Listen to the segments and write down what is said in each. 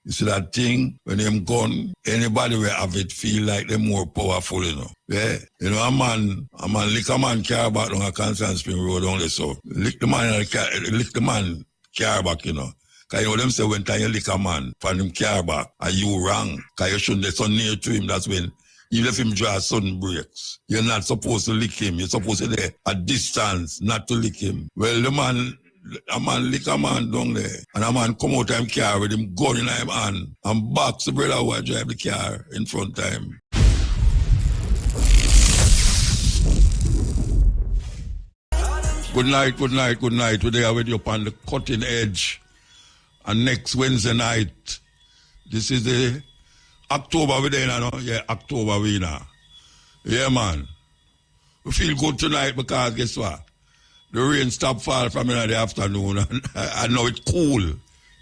You see that thing? When them gun, anybody will have it feel like they're more powerful, you know. Yeah? You know, a man lick a man car back on a Constant Spring Road only, so lick the man car back, you know. Because you know them say when time you lick a man from him car back and you wrong, because you shouldn't be so near to him, that's when even if him draw sudden breaks. You're not supposed to lick him. You're supposed to be at distance, not to lick him. Well, a man lick a man down there, and a man come out of him car with him gun in him hand and box the brother who drive the car in front of him. Good night. Today I with you upon the cutting edge. And next Wednesday night, this is the October we there, no? Yeah, October we now. Yeah, man. We feel good tonight because guess what? The rain stopped fall from in the afternoon and now it's cool.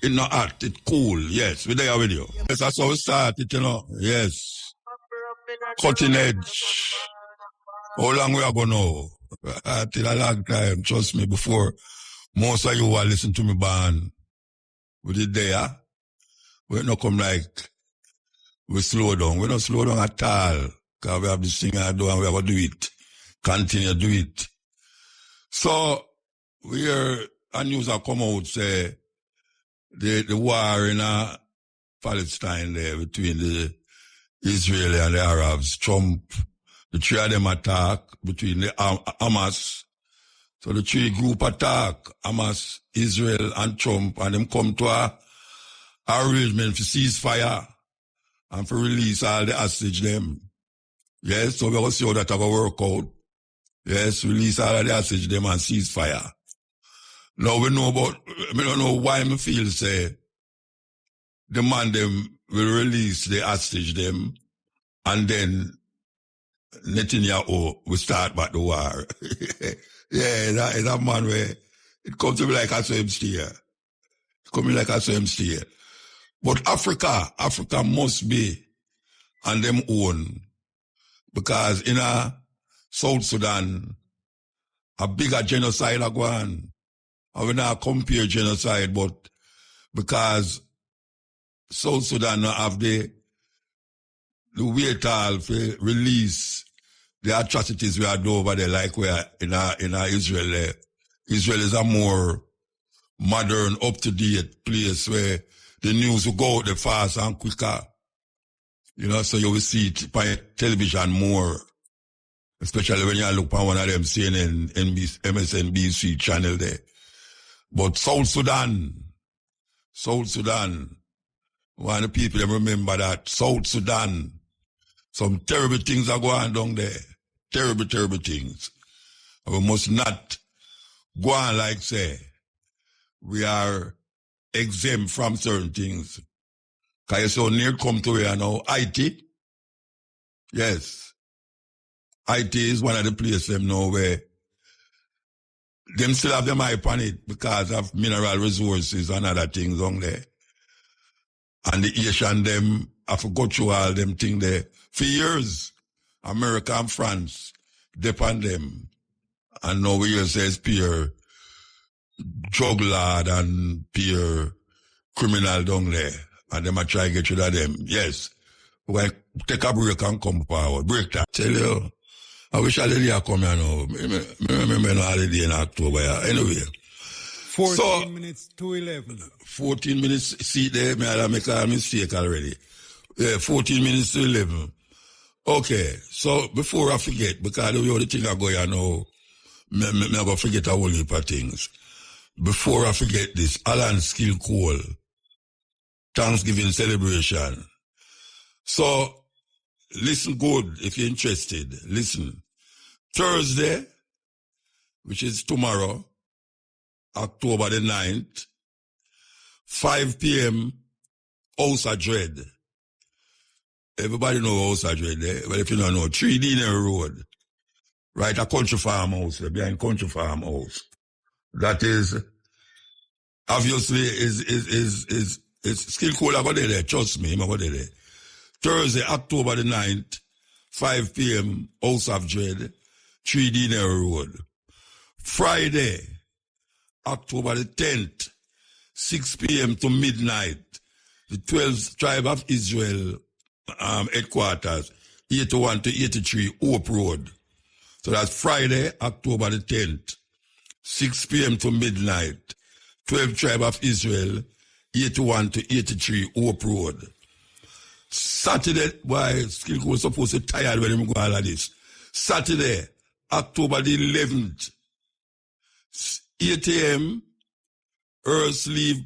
It's not hot, it's cool. Yes, we're there with you. Yes, that's how we started, you know. Yes. Cutting edge. How long we are going to know? Till a long time, trust me, before most of you will listen to me band. We did there. We don't come like we slow down. We don't slow down at all. Because we have this thing I do and we have to do it. Continue to do it. So, we hear a news that come out say the war in Palestine there between the Israeli and the Arabs. Trump, the three of them attack between the Hamas. So the three group attack, Hamas, Israel and Trump, and them come to a arrangement for ceasefire and for release all the hostage them. Yes, so we're going to see how that will work out. Yes, release all of the hostage them and ceasefire. Now we don't know why me feel say the man them will release the hostage them and then Netanyahu will start back the war. Yeah, that man where it comes to me like I saw him steer. It comes to me like I saw him steer. But Africa must be on them own. Because in South Sudan, a bigger genocide are going. I will not compare genocide, but because South Sudan have the weight all for release the atrocities we are doing over there, like we are in Israel. Israel is a more modern, up-to-date place where the news will go out there fast and quicker. You know, so you will see it by television more. Especially when you look on one of them CNN, MSNBC channel there. But South Sudan, one of the people them remember that South Sudan, some terrible things are going on down there. Terrible things. And we must not go on like say, we are exempt from certain things. Because you so near come to here now, IT. Yes. IT is one of the places them now where them still have them hype on it because of mineral resources and other things on there. And the Asian them have to go through all them things there. For years, America and France depend them. And now we hear says peer drug lord and peer criminal down there. And them are trying to get rid of them. Yes. We'll take a break and come forward. Break that. Tell you, I wish I did come here now. I remember no holiday in October. Anyway. 14 minutes to 11. 14 minutes, see there, I make a mistake already. 14 minutes to 11. Okay, so before I forget, because the other thing I go here now, I'm going to forget a whole heap of things. Before I forget this, Alan Skill Cole, Thanksgiving celebration. So, listen good if you're interested. Listen. Thursday, which is tomorrow, October the 9th, 5 p.m., House of Dread. Everybody know House of Dread, eh? Well, if you don't know, 3 Dinner Road. Right, a country farmhouse, behind country farmhouse. That is, obviously, is Skill Cole, I go there, trust me, I go there. Thursday, October the 9th, 5 p.m., House of Dread, 3 Dinner Road. Friday, October the 10th, 6 p.m. to midnight, the 12th tribe of Israel headquarters, 81 to 83 Hope Road. So that's Friday, October the 10th, 6 p.m. to midnight. 12th tribe of Israel, 81 to 83 Hope Road. Saturday, why Skilko was supposed to tired when him go all of this. Saturday, October the 11th, 8 a.m., Earthsleeve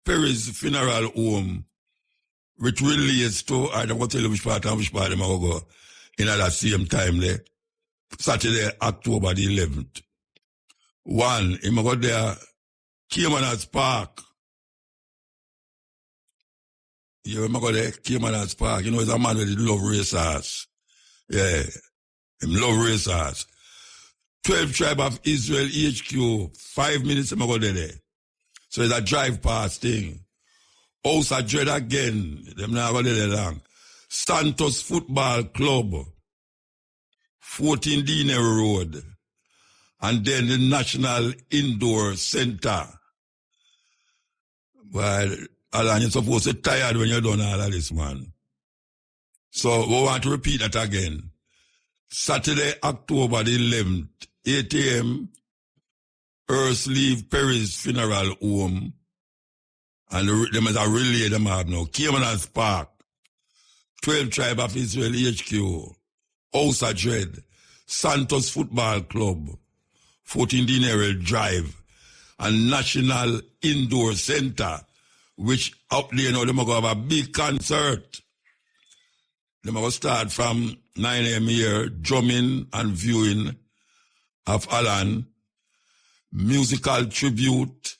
Perry's funeral home, which relates to, I don't want to tell you which part and which part I'm going to go in at that same time there. Saturday, October the 11th. One, I'm going to go there, Cayman's Park. You remember there, Cayman's Park. You know, he's a man with love racers. Yeah, him love racers. 12 tribe of Israel HQ, 5 minutes I'm going to go there. So it's a drive past thing. House of Dread again, them not going there long. Santos Football Club, 14 Diner Road. And then the National Indoor Center. Well, Alan, you're supposed to be tired when you're done all of this, man. So we want to repeat that again. Saturday, October the 11th, 8 a.m., Earthsleeve Perry's funeral home. And them is a relay them have now. Cayman's Park, 12 Tribe of Israel HQ, House of Dread, Santos Football Club, 14 Dinero Drive, and National Indoor Center, which up there now, they're going to have a big concert. They're going to start from 9 a.m. here, drumming and viewing of Alan, musical tribute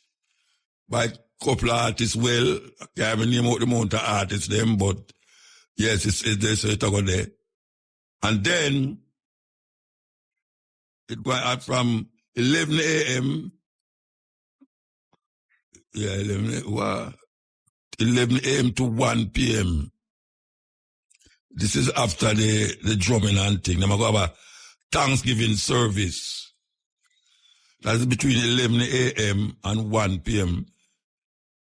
by couple of artists. Well, I can't even name out the amount of artists them, but yes, it's there, so it's there. And then, it going out from 11 a.m. Yeah, 11 a.m. to 1 p.m. This is after the drumming and thing. They're going to have a Thanksgiving service. That is between 11 a.m. and 1 p.m.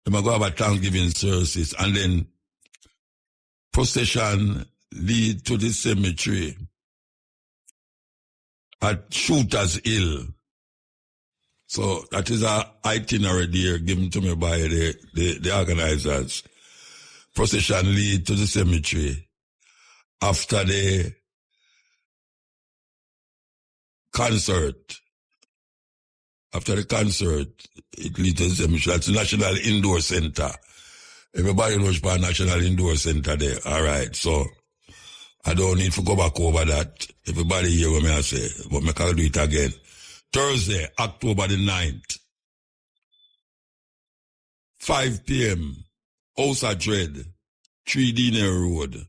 They're going to have a Thanksgiving service. And then procession lead to the cemetery at Shooter's Hill. So that is a itinerary there given to me by the organizers. Procession lead to the cemetery. After the concert, it leads to the cemetery. That's the National Indoor Center. Everybody knows about National Indoor Center there. All right, so I don't need to go back over that. Everybody hear what I say, but I can do it again. Thursday, October the 9th, 5 p.m., House of Dread, 3 Diner Road.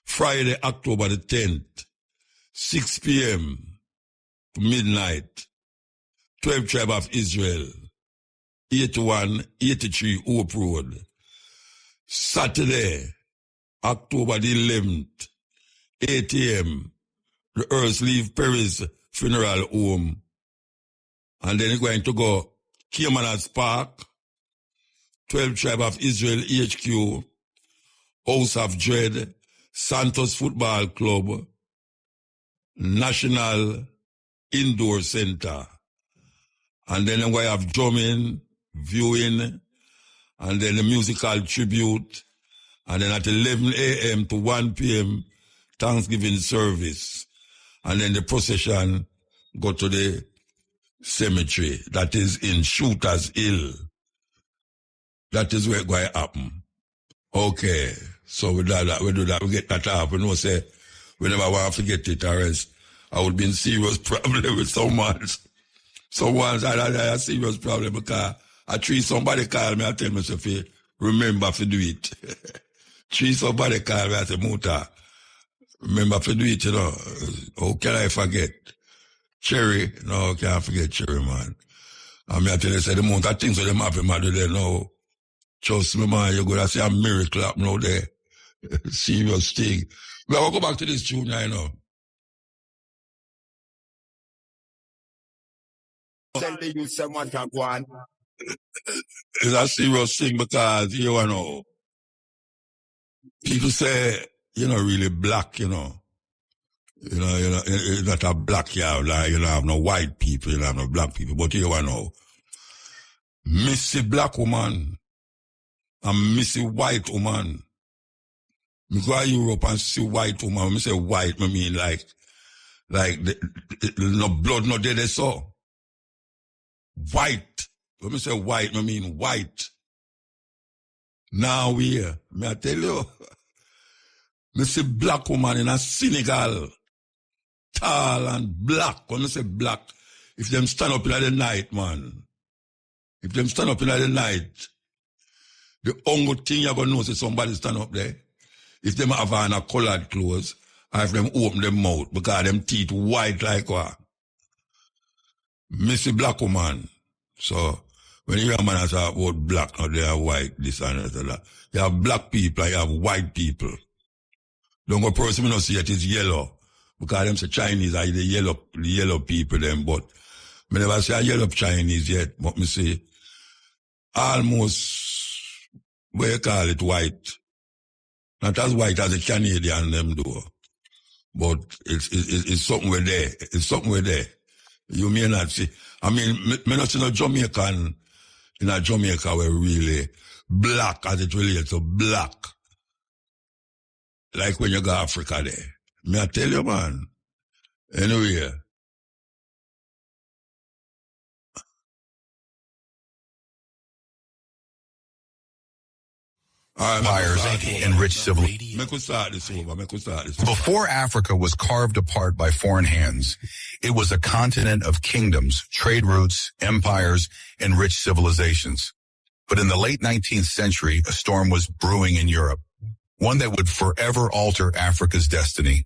Friday, October the 10th, 6 p.m. to midnight, 12 Tribe of Israel, 81, 83 Hope Road. Saturday, October the 11th, 8 a.m., the Earthsleeve Perry's funeral home. And then you're going to go Cayman's Park, 12 Tribe of Israel HQ, House of Dread, Santos Football Club, National Indoor Center. And then I'm going to have drumming, viewing, and then the musical tribute. And then at 11 a.m. to 1 p.m., Thanksgiving service. And then the procession go to the cemetery that is in Shooter's Hill. That is where it's going to happen. Okay, so we do that, we get that up. We know, say, we never want to forget it, or else I would be in serious problem with someone. Someone's had a serious problem because I treat somebody call me and tell me, say, remember to do it. Treat somebody call me and say, Muta, remember to do it, you know. How can I forget? Cherry, no, I can't forget Cherry, man. I mean, I tell you, say, the amount of things that them happen, man, do they know? Trust me, man, you're going to see a miracle happen out there. Serious thing. We will go back to this tune now, you know. Tell the youth someone can go on. It's a serious thing because, you know, people say, you're not really black, you know. It's not a black, you don't have no white people, you don't have no black people, but you know, missy black woman and missy white woman. Me go to Europe and see white woman. When I say white, I mean like no blood, no dead, so. White. When I say white, I mean white. Now we here. May I tell you? I see black woman in a Senegal. Tall and black. When I say black, if them stand up in the night, man. If them stand up in the night, the only thing you're going to know is somebody stand up there. If them have on a colored clothes, or if them open them mouth, because them teeth white like what? Missy black woman. So, when you hear a man talk about black, now they are white, this and that. You have black people, you have white people. Don't go person not see it is yellow. Because them say Chinese are the yellow people them, but I never say a yellow Chinese yet, but me say almost, what you call it, white. Not as white as the Canadian them do. But it's something with there. It's something with there. You may not see. I mean, me not see no Jamaican in a Jamaica where really black as it relates to black. Like when you go Africa there. Me I tell you, man. Anyway. Empires and rich civilizations. Before Africa was carved apart by foreign hands, it was a continent of kingdoms, trade routes, empires, and rich civilizations. But in the late 19th century, a storm was brewing in Europe, one that would forever alter Africa's destiny.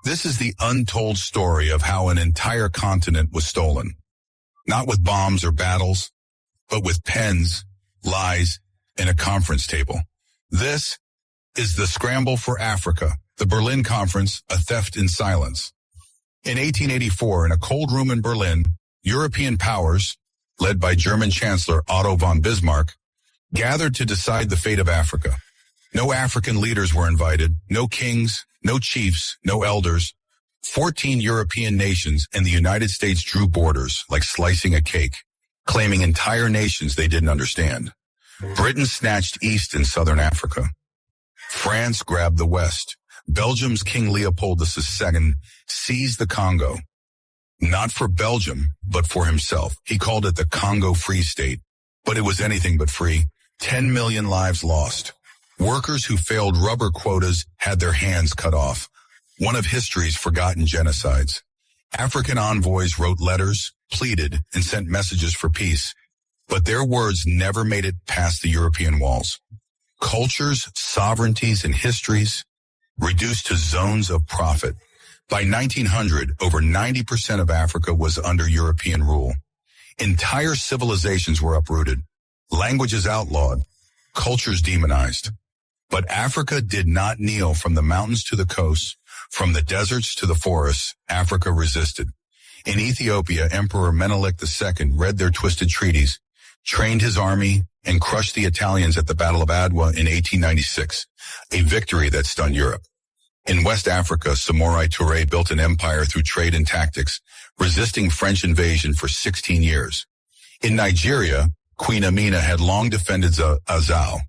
This is the untold story of how an entire continent was stolen. Not with bombs or battles, but with pens, lies, and a conference table. This is the Scramble for Africa, the Berlin Conference, a theft in silence. In 1884, in a cold room in Berlin, European powers, led by German Chancellor Otto von Bismarck, gathered to decide the fate of Africa. No African leaders were invited, no kings, no chiefs, no elders. 14 European nations and the United States drew borders like slicing a cake, claiming entire nations they didn't understand. Britain snatched East and Southern Africa. France grabbed the West. Belgium's King Leopold II seized the Congo. Not for Belgium, but for himself. He called it the Congo Free State. But it was anything but free. 10 million lives lost. Workers who failed rubber quotas had their hands cut off. One of history's forgotten genocides. African envoys wrote letters, pleaded, and sent messages for peace. But their words never made it past the European walls. Cultures, sovereignties, and histories reduced to zones of profit. By 1900, over 90% of Africa was under European rule. Entire civilizations were uprooted, languages outlawed, cultures demonized. But Africa did not kneel. From the mountains to the coasts, from the deserts to the forests, Africa resisted. In Ethiopia, Emperor Menelik II read their twisted treaties, trained his army, and crushed the Italians at the Battle of Adwa in 1896, a victory that stunned Europe. In West Africa, Samorai Touré built an empire through trade and tactics, resisting French invasion for 16 years. In Nigeria, Queen Amina had long defended Azau,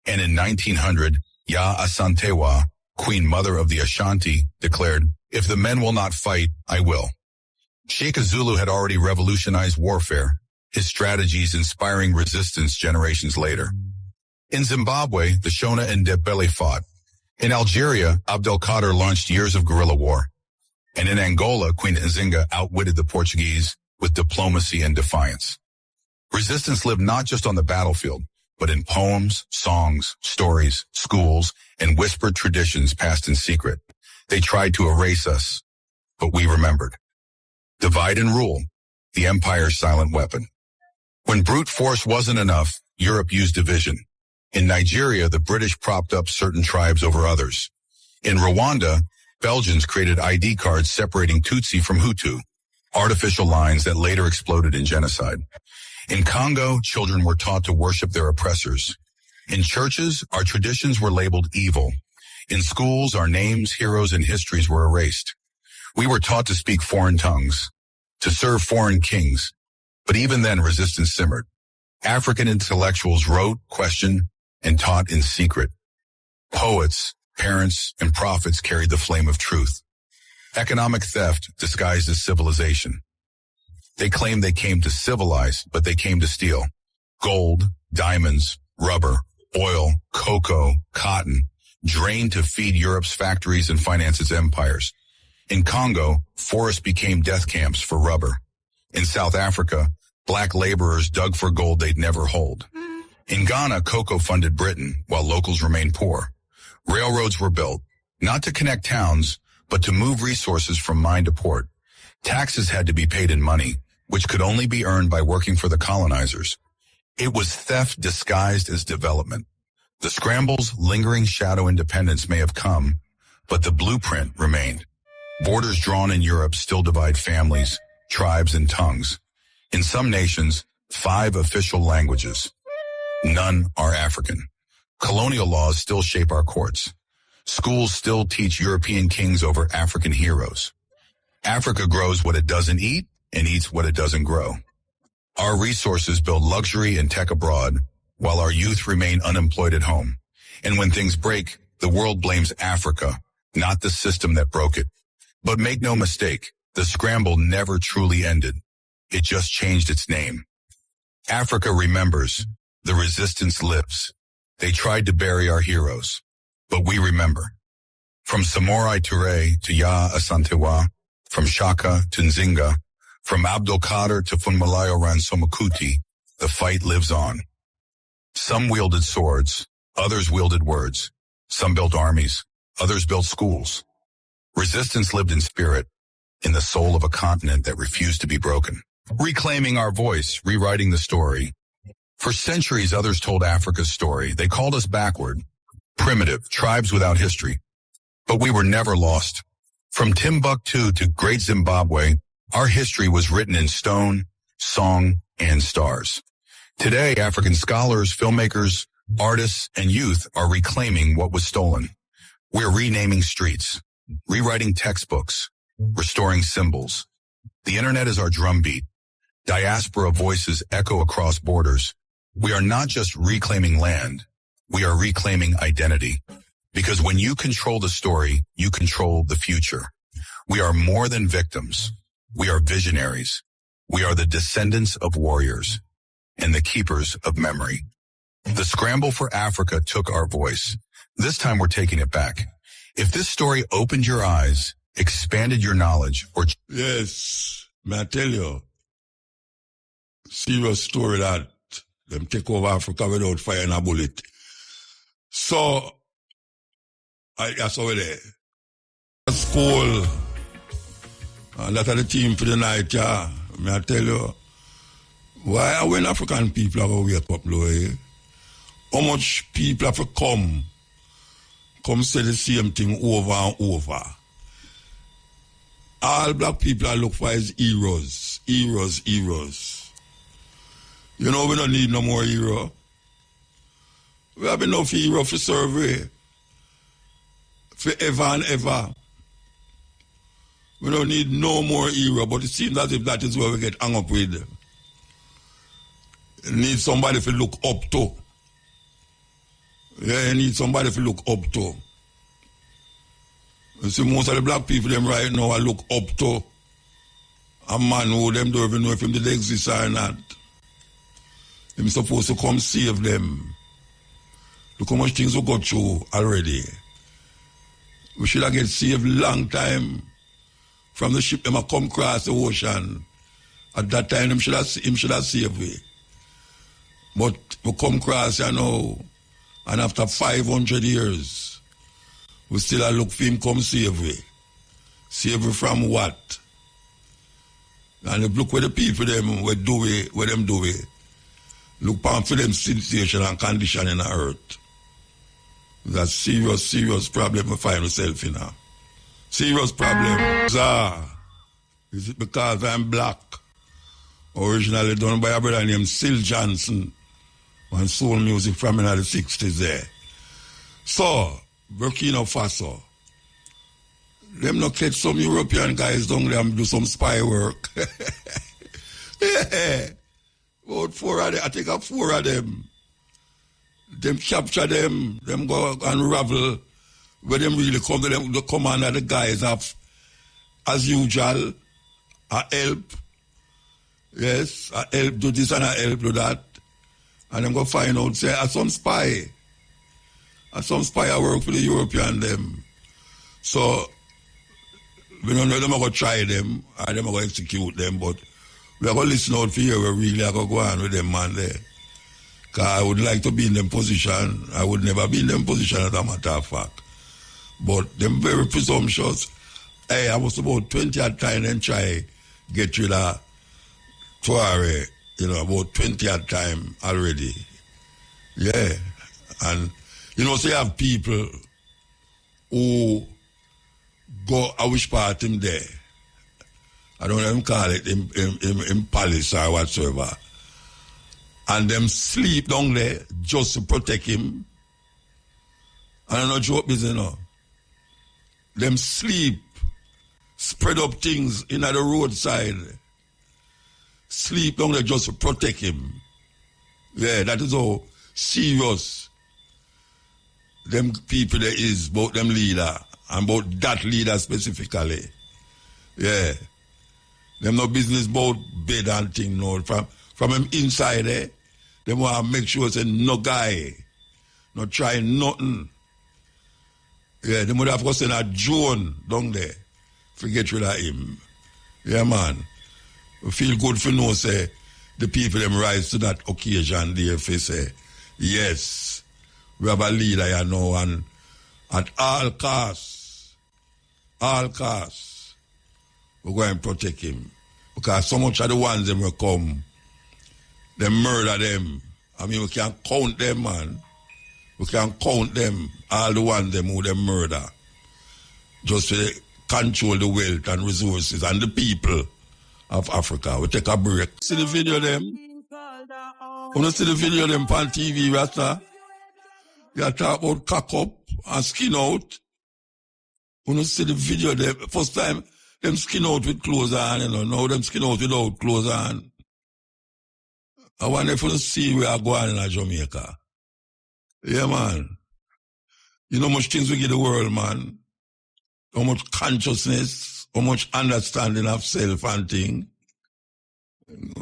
and in 1900, Ya Asantewa, Queen Mother of the Ashanti, declared, "If the men will not fight, I will." Sheikh Zulu had already revolutionized warfare, his strategies inspiring resistance generations later. In Zimbabwe, the Shona and Ndebele fought. In Algeria, Abdelkader launched years of guerrilla war. And in Angola, Queen Nzinga outwitted the Portuguese with diplomacy and defiance. Resistance lived not just on the battlefield, but in poems, songs, stories, schools, and whispered traditions passed in secret. They tried to erase us, but we remembered. Divide and rule, the empire's silent weapon. When brute force wasn't enough, Europe used division. In Nigeria, the British propped up certain tribes over others. In Rwanda, Belgians created ID cards separating Tutsi from Hutu, artificial lines that later exploded in genocide. In Congo, children were taught to worship their oppressors. In churches, our traditions were labeled evil. In schools, our names, heroes, and histories were erased. We were taught to speak foreign tongues, to serve foreign kings. But even then, resistance simmered. African intellectuals wrote, questioned, and taught in secret. Poets, parents, and prophets carried the flame of truth. Economic theft disguised as civilization. They claimed they came to civilize, but they came to steal. Gold, diamonds, rubber, oil, cocoa, cotton, drained to feed Europe's factories and finance its empires. In Congo, forests became death camps for rubber. In South Africa, black laborers dug for gold they'd never hold. In Ghana, cocoa funded Britain, while locals remained poor. Railroads were built, not to connect towns, but to move resources from mine to port. Taxes had to be paid in money, which could only be earned by working for the colonizers. It was theft disguised as development. The scramble's lingering shadow independence may have come, but the blueprint remained. Borders drawn in Europe still divide families, tribes, and tongues. In some nations, 5 official languages. None are African. Colonial laws still shape our courts. Schools still teach European kings over African heroes. Africa grows what it doesn't eat and eats what it doesn't grow. Our resources build luxury and tech abroad, while our youth remain unemployed at home. And when things break, the world blames Africa, not the system that broke it. But make no mistake, the scramble never truly ended. It just changed its name. Africa remembers. The resistance lives. They tried to bury our heroes, but we remember. From Samurai Touré to Ya Asantewa, from Shaka to Nzinga, from Abdul Qadir to Funmalayo Ransomakuti, the fight lives on. Some wielded swords, others wielded words. Some built armies, others built schools. Resistance lived in spirit, in the soul of a continent that refused to be broken. Reclaiming our voice, rewriting the story. For centuries, others told Africa's story. They called us backward, primitive, tribes without history. But we were never lost. From Timbuktu to Great Zimbabwe, our history was written in stone, song, and stars. Today, African scholars, filmmakers, artists, and youth are reclaiming what was stolen. We're renaming streets, rewriting textbooks, restoring symbols. The internet is our drumbeat. Diaspora voices echo across borders. We are not just reclaiming land, we are reclaiming identity. Because when you control the story, you control the future. We are more than victims. We are visionaries. We are the descendants of warriors and the keepers of memory. The scramble for Africa took our voice. This time we're taking it back. If this story opened your eyes, expanded your knowledge, or... Yes, may I tell you, serious story that them take over Africa without firing a bullet. So, I saw it there. School, and that are the team for the night, yeah. May I tell you, why are when African people are going to wake up, Louis? How much people have to come say the same thing over and over. All black people are look for is heroes. You know, we don't need no more hero. We have enough hero for survey. Forever and ever. We don't need no more hero, but it seems as if that is where we get hung up with. You need somebody to look up to. Yeah, you need somebody to look up to. You see, most of the black people them right now I look up to a man who them don't even know if him did exist or not. Him supposed to come save them. Look how much things we got through already. We should have get saved long time from the ship them a come across the ocean. At that time him should have saved we. But we come across you know, and after 500 years we still a look for him come save we. Save we from what? And if look where the people them where them do we. Look down for them situation and condition in the earth. That's serious problem we find ourselves in now. Serious problem. Is it because I'm black? Originally done by a brother named Sil Johnson. And soul music from in the 60s there. So, Burkina Faso. Them not catch some European guys down there and do some spy work. Yeah. About 4 of them, I think 4 of them. Them capture them go unravel. Where them really come to them, the command of the guys have, as usual, a help. Yes, a help do this and a help do that. And them go find out, say, some spy I work for the European them. So, we don't know them are going to try them, or them are going to execute them, but we are going to listen out for here, we really are going to go on with them, man, there. Because I would like to be in them position. I would never be in them position, as a matter of fact. But them very presumptuous. Hey, I was about 20 at time and try get rid of Tuareg, about 20 at time already. Yeah. And, so you have people who go, I wish part him there. I don't know him call it in palace or whatsoever. And them sleep down there just to protect him. And I don't know joke business, Them sleep, spread up things in the roadside. Sleep down there just to protect him. Yeah, that is how serious them people there is about them leader and about that leader specifically. Yeah. Them no business about bed and thing, no. From him inside there, they want to make sure say no guy, not try nothing. Yeah, they would have to send a drone down there. Forget rid of him. Yeah, man. We feel good for no say the people them rise to that occasion there for say, yes, we have a leader here now and at all costs, we're going to protect him. Because so much of the ones them will come, they murder them. I mean, we can count them, man. We can count them, all the ones them who they murder. Just to control the wealth and resources and the people of Africa. We take a break. See the video them? You see the video them on TV, Rasta? You talk about cock up and skin out. You see the video them? First time, them skin out with clothes on, now them skin out without clothes on. I wonder if you see where I go on in Jamaica. Yeah, man. You know how much things we give the world, man. How much consciousness, how much understanding of self and thing.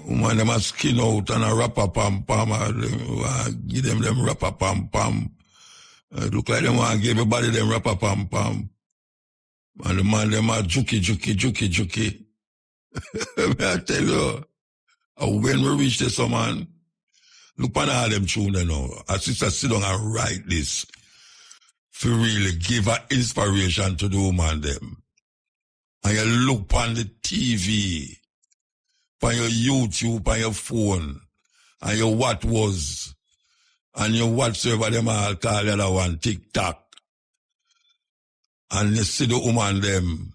Man, them a skin out and a rapper-pam-pam. Give them rapper-pam-pam. Look like them want to give everybody them rapper-pam-pam. And the man, them a juki. I tell you, when we reach this, man, look on all them tune now. Our sister sit down and write this to really give her inspiration to the woman them. And you look on the TV, on your YouTube, on your phone, and your what was, and your whatsoever them all call the other one, TikTok. And you see the woman them,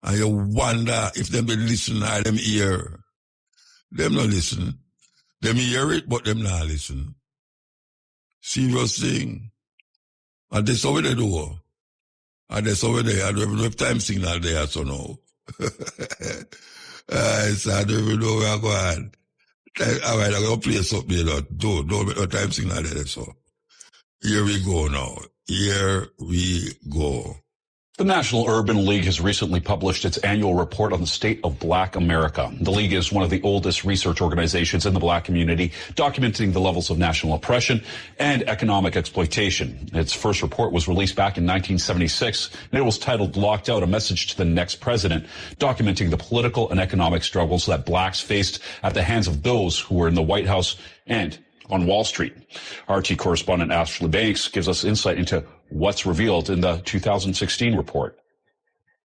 and you wonder if them be listen or them hear. Them not listen. Them hear it, but them not listen. Serious thing. And that's how they do. And that's how they I don't even have time signal there, so no. I don't even know where I'm going. All right, I'm going to play something there. Don't make no time signal there, so. Here we go now. Here we go. The National Urban League has recently published its annual report on the state of Black America. The League is one of the oldest research organizations in the Black community, documenting the levels of national oppression and economic exploitation. Its first report was released back in 1976, and it was titled Locked Out, A Message to the Next President, documenting the political and economic struggles that blacks faced at the hands of those who were in the White House and on Wall Street. RT correspondent Ashley Banks gives us insight into what's revealed in the 2016 report.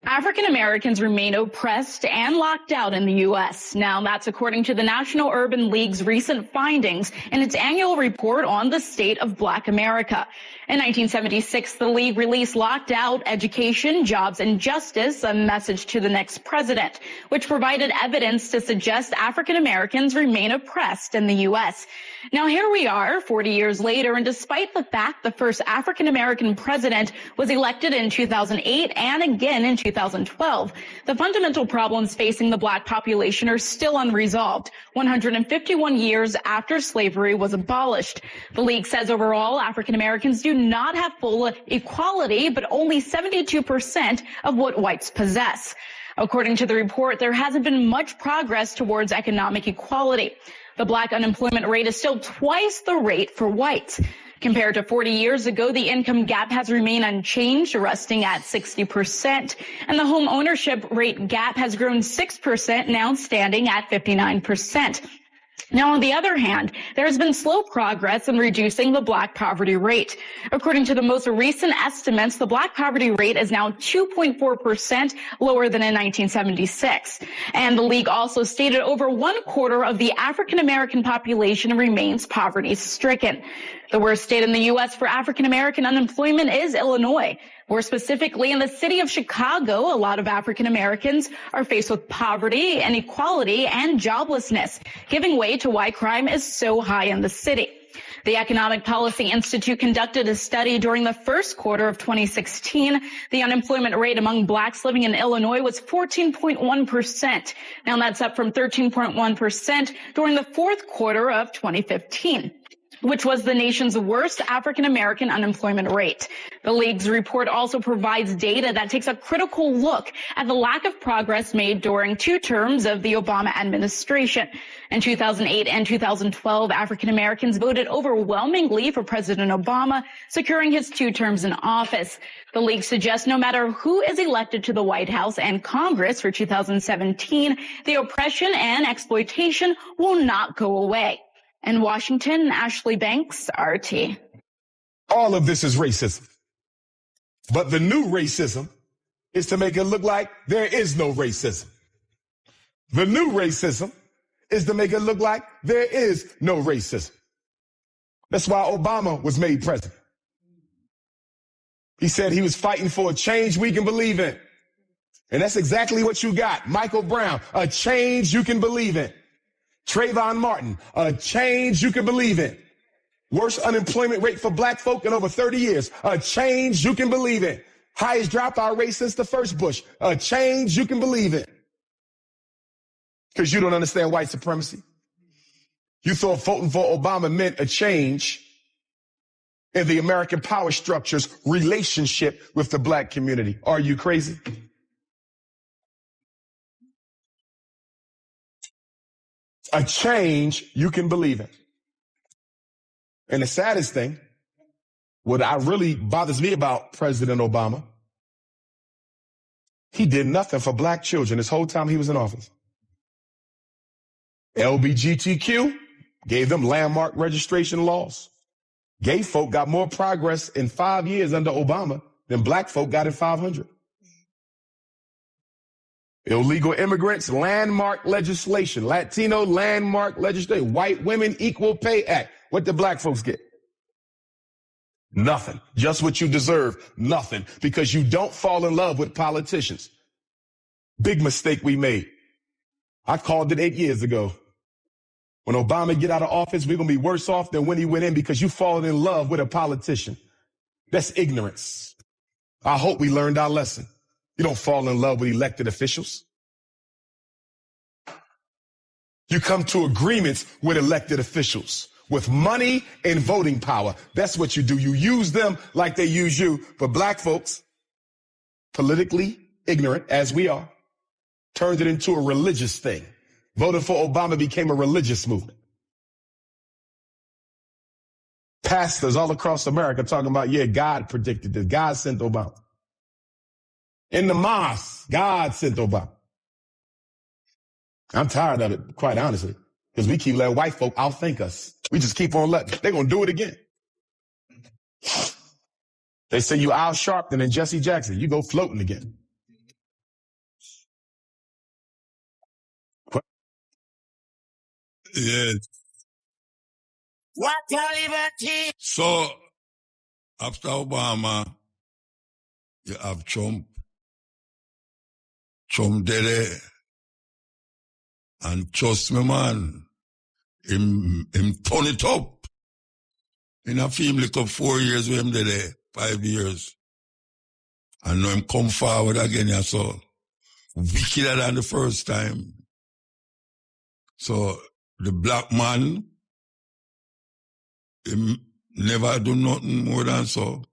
African Americans remain oppressed and locked out in the U.S. Now, that's according to the National Urban League's recent findings in its annual report on the state of Black America. In 1976, the League released Locked Out, Education, Jobs, and Justice, a message to the next president, which provided evidence to suggest African Americans remain oppressed in the U.S. Now, here we are 40 years later, and despite the fact the first African American president was elected in 2008 and again in 2012, the fundamental problems facing the Black population are still unresolved, 151 years after slavery was abolished. The League says overall, African Americans do not have full equality, but only 72% of what whites possess. According to the report, there hasn't been much progress towards economic equality. The Black unemployment rate is still twice the rate for whites. Compared to 40 years ago, the income gap has remained unchanged, resting at 60%, and the home ownership rate gap has grown 6%, now standing at 59%. Now, on the other hand, there has been slow progress in reducing the Black poverty rate. According to the most recent estimates, the Black poverty rate is now 2.4% lower than in 1976. And the League also stated over 1/4 of the African American population remains poverty-stricken. The worst state in the U.S. for African American unemployment is Illinois. More specifically, in the city of Chicago, a lot of African Americans are faced with poverty, inequality, and joblessness, giving way to why crime is so high in the city. The Economic Policy Institute conducted a study during the first quarter of 2016. The unemployment rate among blacks living in Illinois was 14.1%. Now that's up from 13.1% during the fourth quarter of 2015. Which was the nation's worst African American unemployment rate. The League's report also provides data that takes a critical look at the lack of progress made during 2 terms of the Obama administration. In 2008 and 2012, African Americans voted overwhelmingly for President Obama, securing his 2 terms in office. The League suggests no matter who is elected to the White House and Congress for 2017, the oppression and exploitation will not go away. In Washington, Ashley Banks, RT. All of this is racism. But the new racism is to make it look like there is no racism. The new racism is to make it look like there is no racism. That's why Obama was made president. He said he was fighting for a change we can believe in. And that's exactly what you got. Michael Brown, a change you can believe in. Trayvon Martin, a change you can believe in. Worst unemployment rate for black folk in over 30 years, a change you can believe in. Highest dropout rate since the first Bush, a change you can believe in. Because you don't understand white supremacy. You thought voting for Obama meant a change in the American power structure's relationship with the black community. Are you crazy? A change you can believe in. And the saddest thing, what really bothers me about President Obama, he did nothing for black children this whole time he was in office. LGBTQ gave them landmark registration laws. Gay folk got more progress in 5 years under Obama than black folk got in 500. Illegal immigrants, landmark legislation. Latino, landmark legislation. White women, equal pay act. What did black folks get? Nothing. Just what you deserve. Nothing. Because you don't fall in love with politicians. Big mistake we made. I called it 8 years ago. When Obama get out of office, we're going to be worse off than when he went in because you fallen in love with a politician. That's ignorance. I hope we learned our lesson. You don't fall in love with elected officials. You come to agreements with elected officials, with money and voting power. That's what you do. You use them like they use you. But black folks, politically ignorant as we are, turned it into a religious thing. Voting for Obama became a religious movement. Pastors all across America talking about, yeah, God predicted this. God sent Obama. In the mosque, God sent Obama. I'm tired of it, quite honestly, because we keep letting white folk outthink us. We just keep on letting. They're going to do it again. They say you Al Sharpton and Jesse Jackson. You go floating again. Yes. What liberty? So, after Obama, you have Trump. Trump did it. And trust me, man, him turn it up. In a film, like up 4 years with him did it, 5 years. And now him come forward again, yeah, so wickeder than the first time. So, the black man, him never do nothing more than so.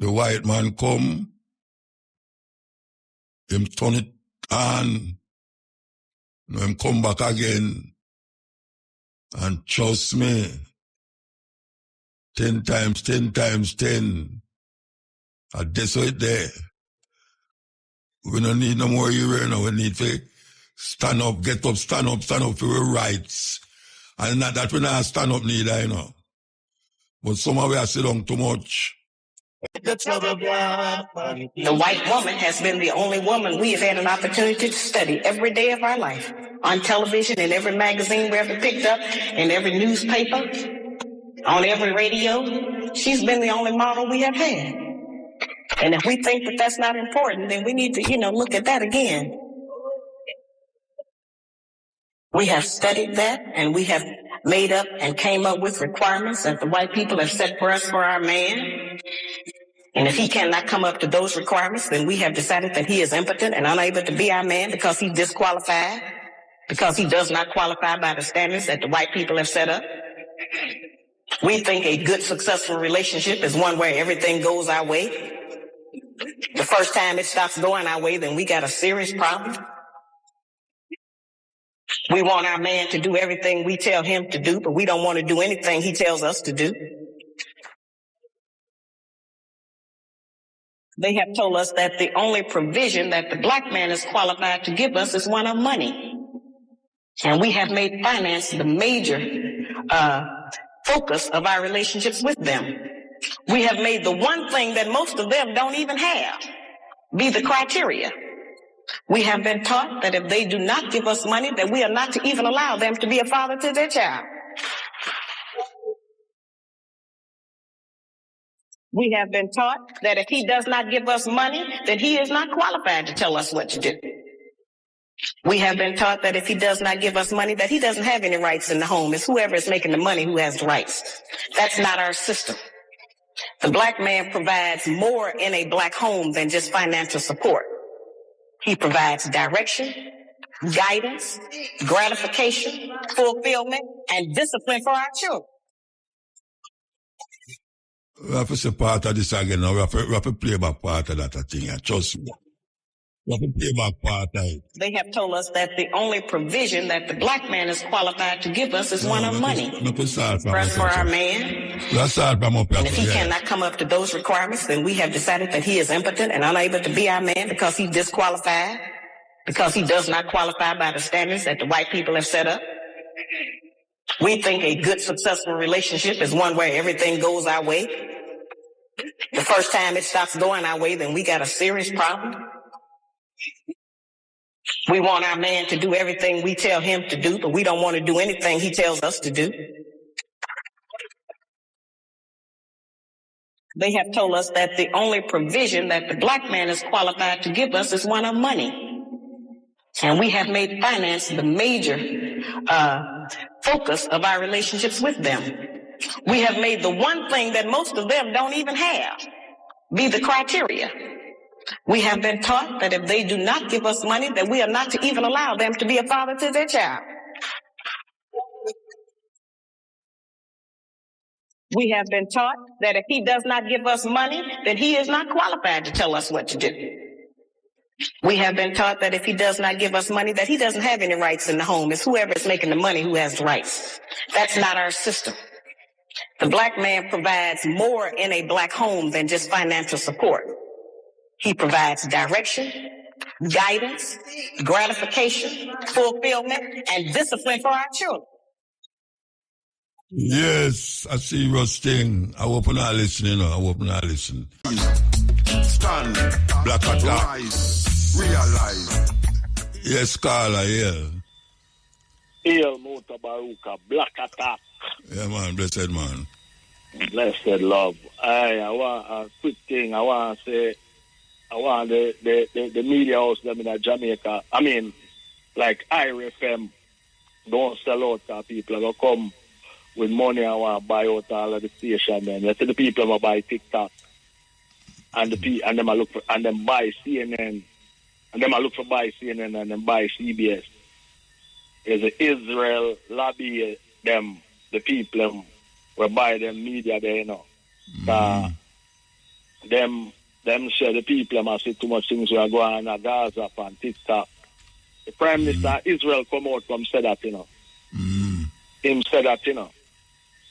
The white man come, him turn it on, now him come back again, and trust me, 10 times 10 times 10, and that's it there. We don't need no more hero now, we need to stand up, get up, stand up for our rights. And not that we not stand up neither, you know. But somehow we are sit down too much. The white woman has been the only woman we have had an opportunity to study every day of our life. On television, in every magazine we ever picked up, in every newspaper, on every radio. She's been the only model we have had. And if we think that that's not important, then we need to, look at that again. We have studied that, and we have made up and came up with requirements that the white people have set for us for our man. And if he cannot come up to those requirements, then we have decided that he is impotent and unable to be our man because he's disqualified, because he does not qualify by the standards that the white people have set up. We think a good, successful relationship is one where everything goes our way. The first time it stops going our way, then we got a serious problem. We want our man to do everything we tell him to do, but we don't want to do anything he tells us to do. They have told us that the only provision that the black man is qualified to give us is one of money. And we have made finance the major focus of our relationships with them. We have made the one thing that most of them don't even have be the criteria. We have been taught that if they do not give us money, that we are not to even allow them to be a father to their child. We have been taught that if he does not give us money, that he is not qualified to tell us what to do. We have been taught that if he does not give us money, that he doesn't have any rights in the home. It's whoever is making the money who has the rights. That's not our system. The black man provides more in a black home than just financial support. He provides direction, guidance, gratification, fulfillment, and discipline for our children. We have to say part of this again now. We have to play back part of that thing. Trust me. We have to play back part of it. They have told us that the only provision that the black man is qualified to give us is one of money. For our man. And if he cannot come up to those requirements, then we have decided that he is impotent and unable to be our man because he's disqualified, because he does not qualify by the standards that the white people have set up. We think a good, successful relationship is one where everything goes our way. The first time it stops going our way, then we got a serious problem. We want our man to do everything we tell him to do, but we don't want to do anything he tells us to do. They have told us that the only provision that the black man is qualified to give us is one of money. And we have made finance the major focus of our relationships with them. We have made the one thing that most of them don't even have be the criteria. We have been taught that if they do not give us money, that we are not to even allow them to be a father to their child. We have been taught that if he does not give us money, that he is not qualified to tell us what to do. We have been taught that if he does not give us money, that he doesn't have any rights in the home. It's whoever is making the money who has the rights. That's not our system. The black man provides more in a black home than just financial support. He provides direction, guidance, gratification, fulfillment, and discipline for our children. Yes, I see your thing. I hope you're not listening. I hope you're not listening. Stand, Black attack. rise, realize. Yes, Carla, yeah. Hail Mutabaruka, Black Attack. Yeah, man, blessed man. Blessed love. I want a quick thing. I want to say, I want the media house them in Jamaica. I mean, like IRFM, don't sell out to people. They come with money. I want to buy out all of the station. Then let's say the people will buy TikTok, and them I look for, and then buy CNN, and them I look for buy CNN, and then buy CBS. There's an Israel lobby them the people will buy them media there, you know. Them share the people must see too much things we are going on Gaza and TikTok. The Prime Minister of Israel come out from said that, you know. Him said that, you know.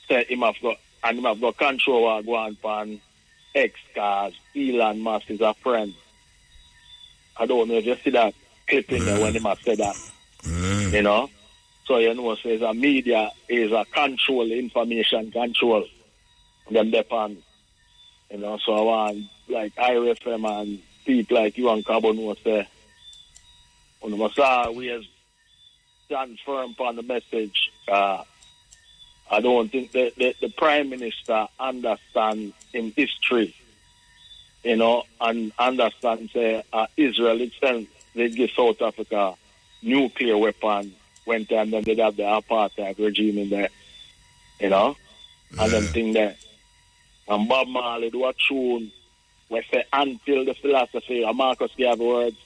Said him have got control of going on X cars. Elon Musk is a friend. I don't know if you see that clip in there when him have said that. You know? So you know, says a media is a control, information control. Them depend. You know, so I want like IRFM and people like you and Carbon will say, we must always stand firm upon the message. I don't think the Prime Minister understands in history, you know, and understands Israel itself, they give South Africa nuclear weapon went there and then they'd have the apartheid regime in there, you know, and then thing there. And Bob Marley do a tune where say until the philosophy, and Marcus gave words,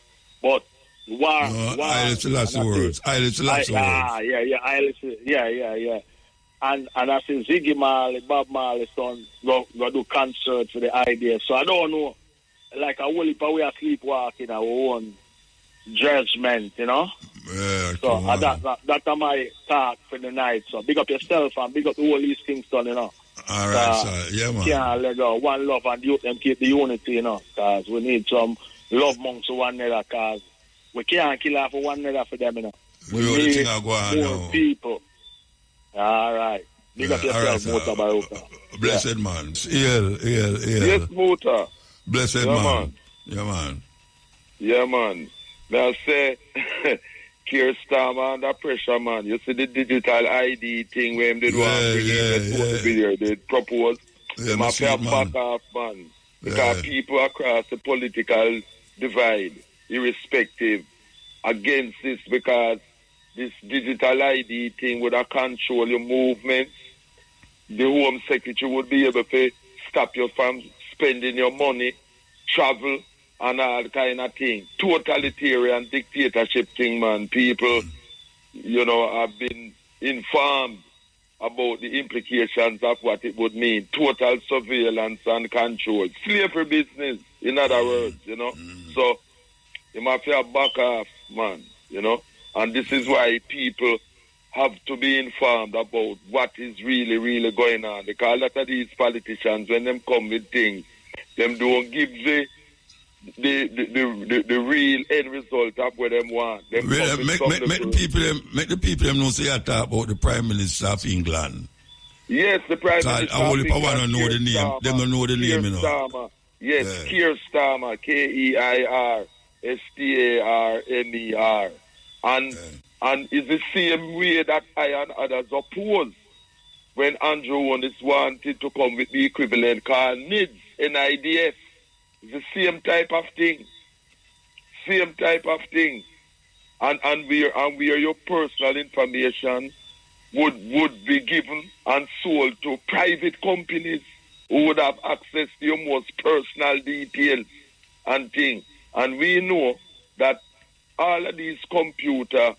but war. I listen words. Yeah. And I say Ziggy Marley, Bob Marley son, go do concerts for the idea. So I don't know, like a whole heap of we are sleepwalking our own judgment, you know. Yeah, so that's my talk for the night. So big up yourself and big up the whole East Kingston, you know. All right, sir. Yeah, man. Can't let go. One love and youth them keep the unity, you know, because we need some love amongst one another, because we can't kill off one another for them, you know. We need more people. All right. Big up yourself, Mutabaruka. Blessed man. Yeah. Yes, Muta. Blessed man. Yeah, man. Yeah, man. Now say, Keir Starmer under pressure, man. You see the digital ID thing where they do they propose. They must have back off, man. Because people across the political divide, irrespective, against this, because this digital ID thing would control your movements. The Home Secretary would be able to stop you from spending your money, travel, and all kind of thing. Totalitarian dictatorship thing, man. People, you know, have been informed about the implications of what it would mean. Total surveillance and control. Slavery business, in other words, you know. So, you must have back off, man, you know. And this is why people have to be informed about what is really, really going on. Because a lot of these politicians, when them come with things, them don't give the real end result of what them want. Them make the people know say you talk about the Prime Minister of England. Yes, the Prime Minister of England. I want to know the name. Them don't know the name, you know. Starmer. Yes, Keir Starmer, KEIRSTARMER. And it's the same way that I and others oppose when Andrew Woods wanted to come with the equivalent called NIDS, NIDS. It's the same type of thing. And where your personal information would be given and sold to private companies who would have access to your most personal details and things. And we know that all of these computer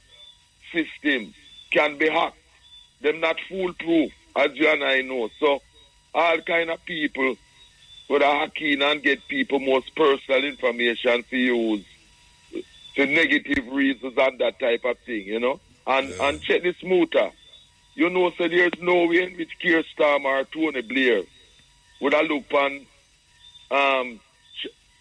systems can be hacked. They're not foolproof, as you and I know. So all kind of people would hack in and get people most personal information to use to negative reasons and that type of thing, you know. And check this Muta. You know, so there's no way in which Keir Starmer or Tony Blair would have looked on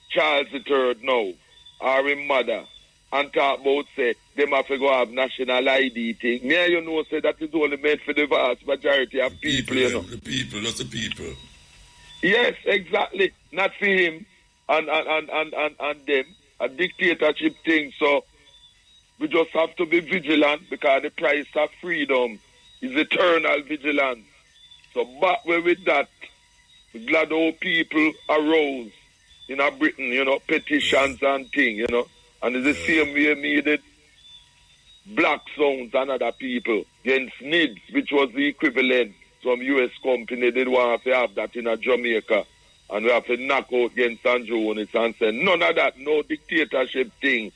Charles III now, or his mother, and talk about, say, them have to go have national ID thing. Me, you know, say that is only meant for the vast majority of people, you know. The people, not the people. Yes, exactly. Not for him and them. A dictatorship thing. So we just have to be vigilant because the price of freedom is eternal vigilance. So back with that, we're glad all people arose in Britain, petitions and things, and it's the same way needed Black Sounds and other people against NIDS, which was the equivalent. Some U.S. company did want to have that in Jamaica, and we have to knock out against Jones and say, none of that, no dictatorship thing.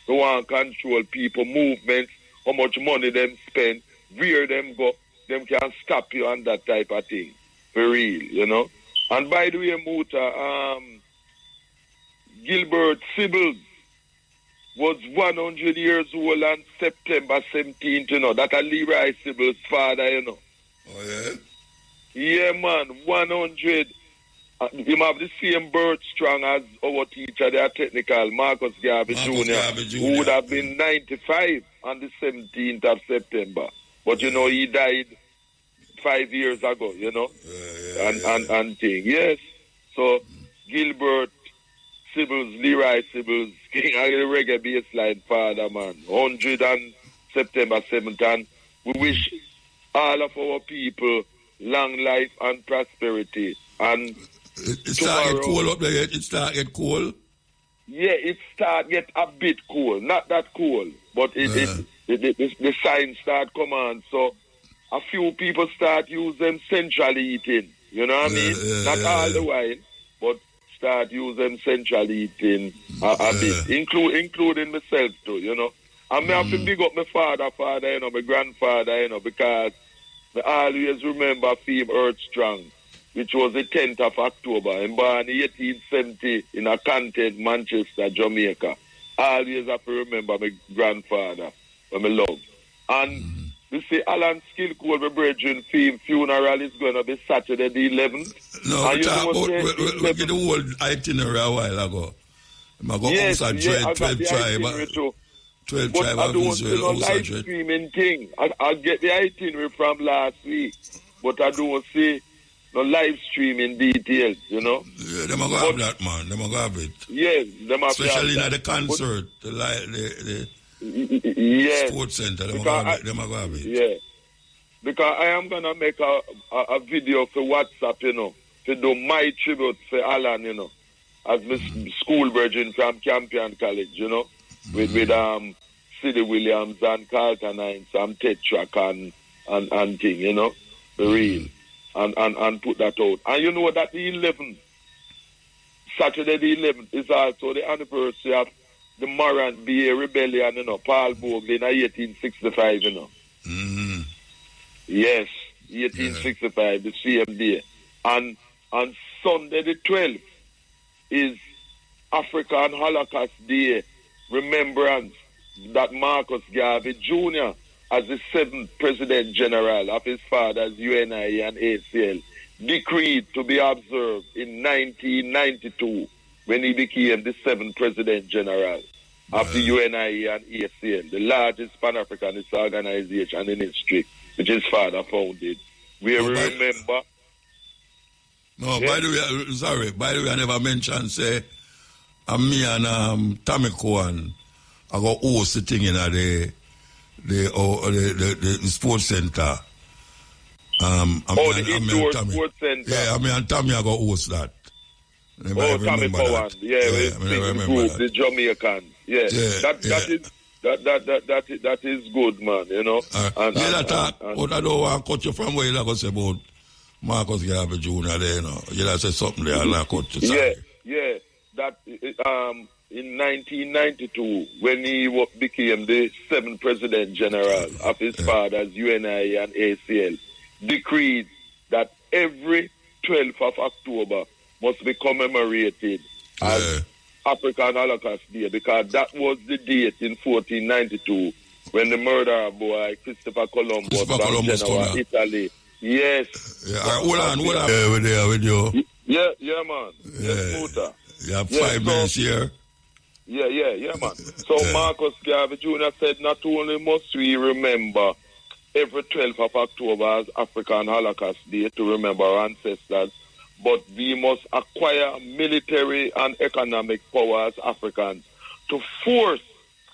They want to control people, movements, how much money them spend, where them go, them can stop you and that type of thing. For real, And by the way, Muta, Gilbert Sibbles was 100 years old on September 17th, That's Leroy Sibbles' father, Oh, yeah? Yeah, man, 100. Him have the same birth strong as our teacher, their technical, Marcus Garvey Jr., who would have been 95 on the 17th of September. But, he died 5 years ago, and thing. Yes. So, Gilbert Sibbles, Leroy Sibbles, king of the reggae baseline father, man. 100 on September 7th. And we wish all of our people long life and prosperity. And it start get cold up there yet? It start get cold? Yeah, it start get a bit cold. Not that cold, but the signs start come on. So a few people start using central heating. You know what I mean? Not all the while, but start using central heating a bit, including myself too, And me have to big up my father, my grandfather, because I always remember Theme Earth Strong, which was the 10th of October, and born in 1870 in a content, Manchester, Jamaica. I always have to remember my grandfather, my love. And you see, Alan Skillcool, my brethren, Theme funeral is going to be Saturday the 11th. No, we get the whole itinerary a while ago. I go yes, also 12 tribe. 12 but tribe I don't want to live streaming thing. I get the itinerary from last week, but I don't see no live streaming details, Yeah, them are going to have that, man. Them are going to have it. Yes, them are especially at the concert, the sports center. Them are going to have it. Yeah. Because I am going to make a video for WhatsApp, to do my tribute for Alan, as my school virgin from Campion College, with Sidney Williams and Carlton Hines and Tetrack and thing, for real. And put that out. And you know that the 11th, Saturday the 11th, is also the anniversary of the Morant BA Rebellion, Paul Bogle in 1865, Yes, 1865, the same day. And on Sunday the 12th is African Holocaust Day remembrance that Marcus Garvey Jr., as the 7th President General of his father's UNI and ACL, decreed to be observed in 1992 when he became the 7th President General of the UNI and ACL, the largest Pan-Africanist organization in history, which his father founded. We remember... No, yeah. By the way, I never mentioned, say, me and Tommy Cohen, I got host the thing in the sports center. The indoor sports center. Yeah, I mean, and Tommy, I got host that. Tommy Cowan. The Jamaican. Yeah. That is good, man. But I don't want to cut you from where you say about Marcus Garvey Jr. there, You say something there, I'll cut you. Yeah. That in 1992, when he became the 7th President General of his father's UNI and ACL, decreed that every 12th of October must be commemorated as African Holocaust Day, because that was the date in 1492 when the murderer boy Christopher Columbus from Genoa, Italy. Yes. Yeah, hold on. We're there with you. Yeah, man. Yes, Muta. You have 5 minutes here. Yeah, man. So Marcus Garvey Jr. said not only must we remember every 12th of October as African Holocaust Day to remember our ancestors, but we must acquire military and economic power as Africans to force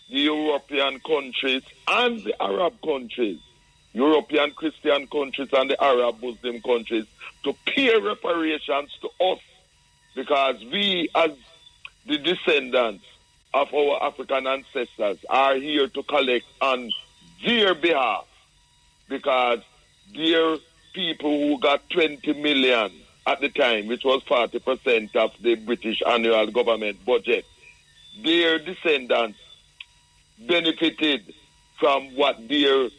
the European countries and the Arab countries, European Christian countries and the Arab Muslim countries, to pay reparations to us, because we, as the descendants of our African ancestors, are here to collect on their behalf, because their people who got 20 million at the time, which was 40% of the British annual government budget, their descendants benefited from what their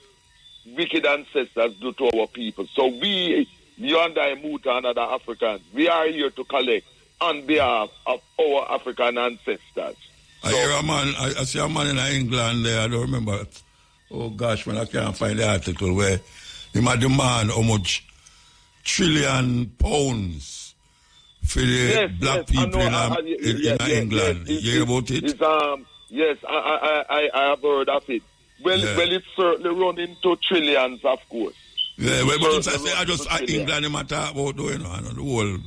wicked ancestors do to our people. So we, you and I, Muta and other Africans, we are here to collect on behalf of our African ancestors. I hear a man, I see a man in England there, I don't remember. Oh gosh, man, I can't find the article where he might demand how much trillion pounds for the black people in England. You hear about it? Yes, I have heard of it. Well, it's certainly running to trillions, of course. Yeah, well, but I just England they talk about, you know, the whole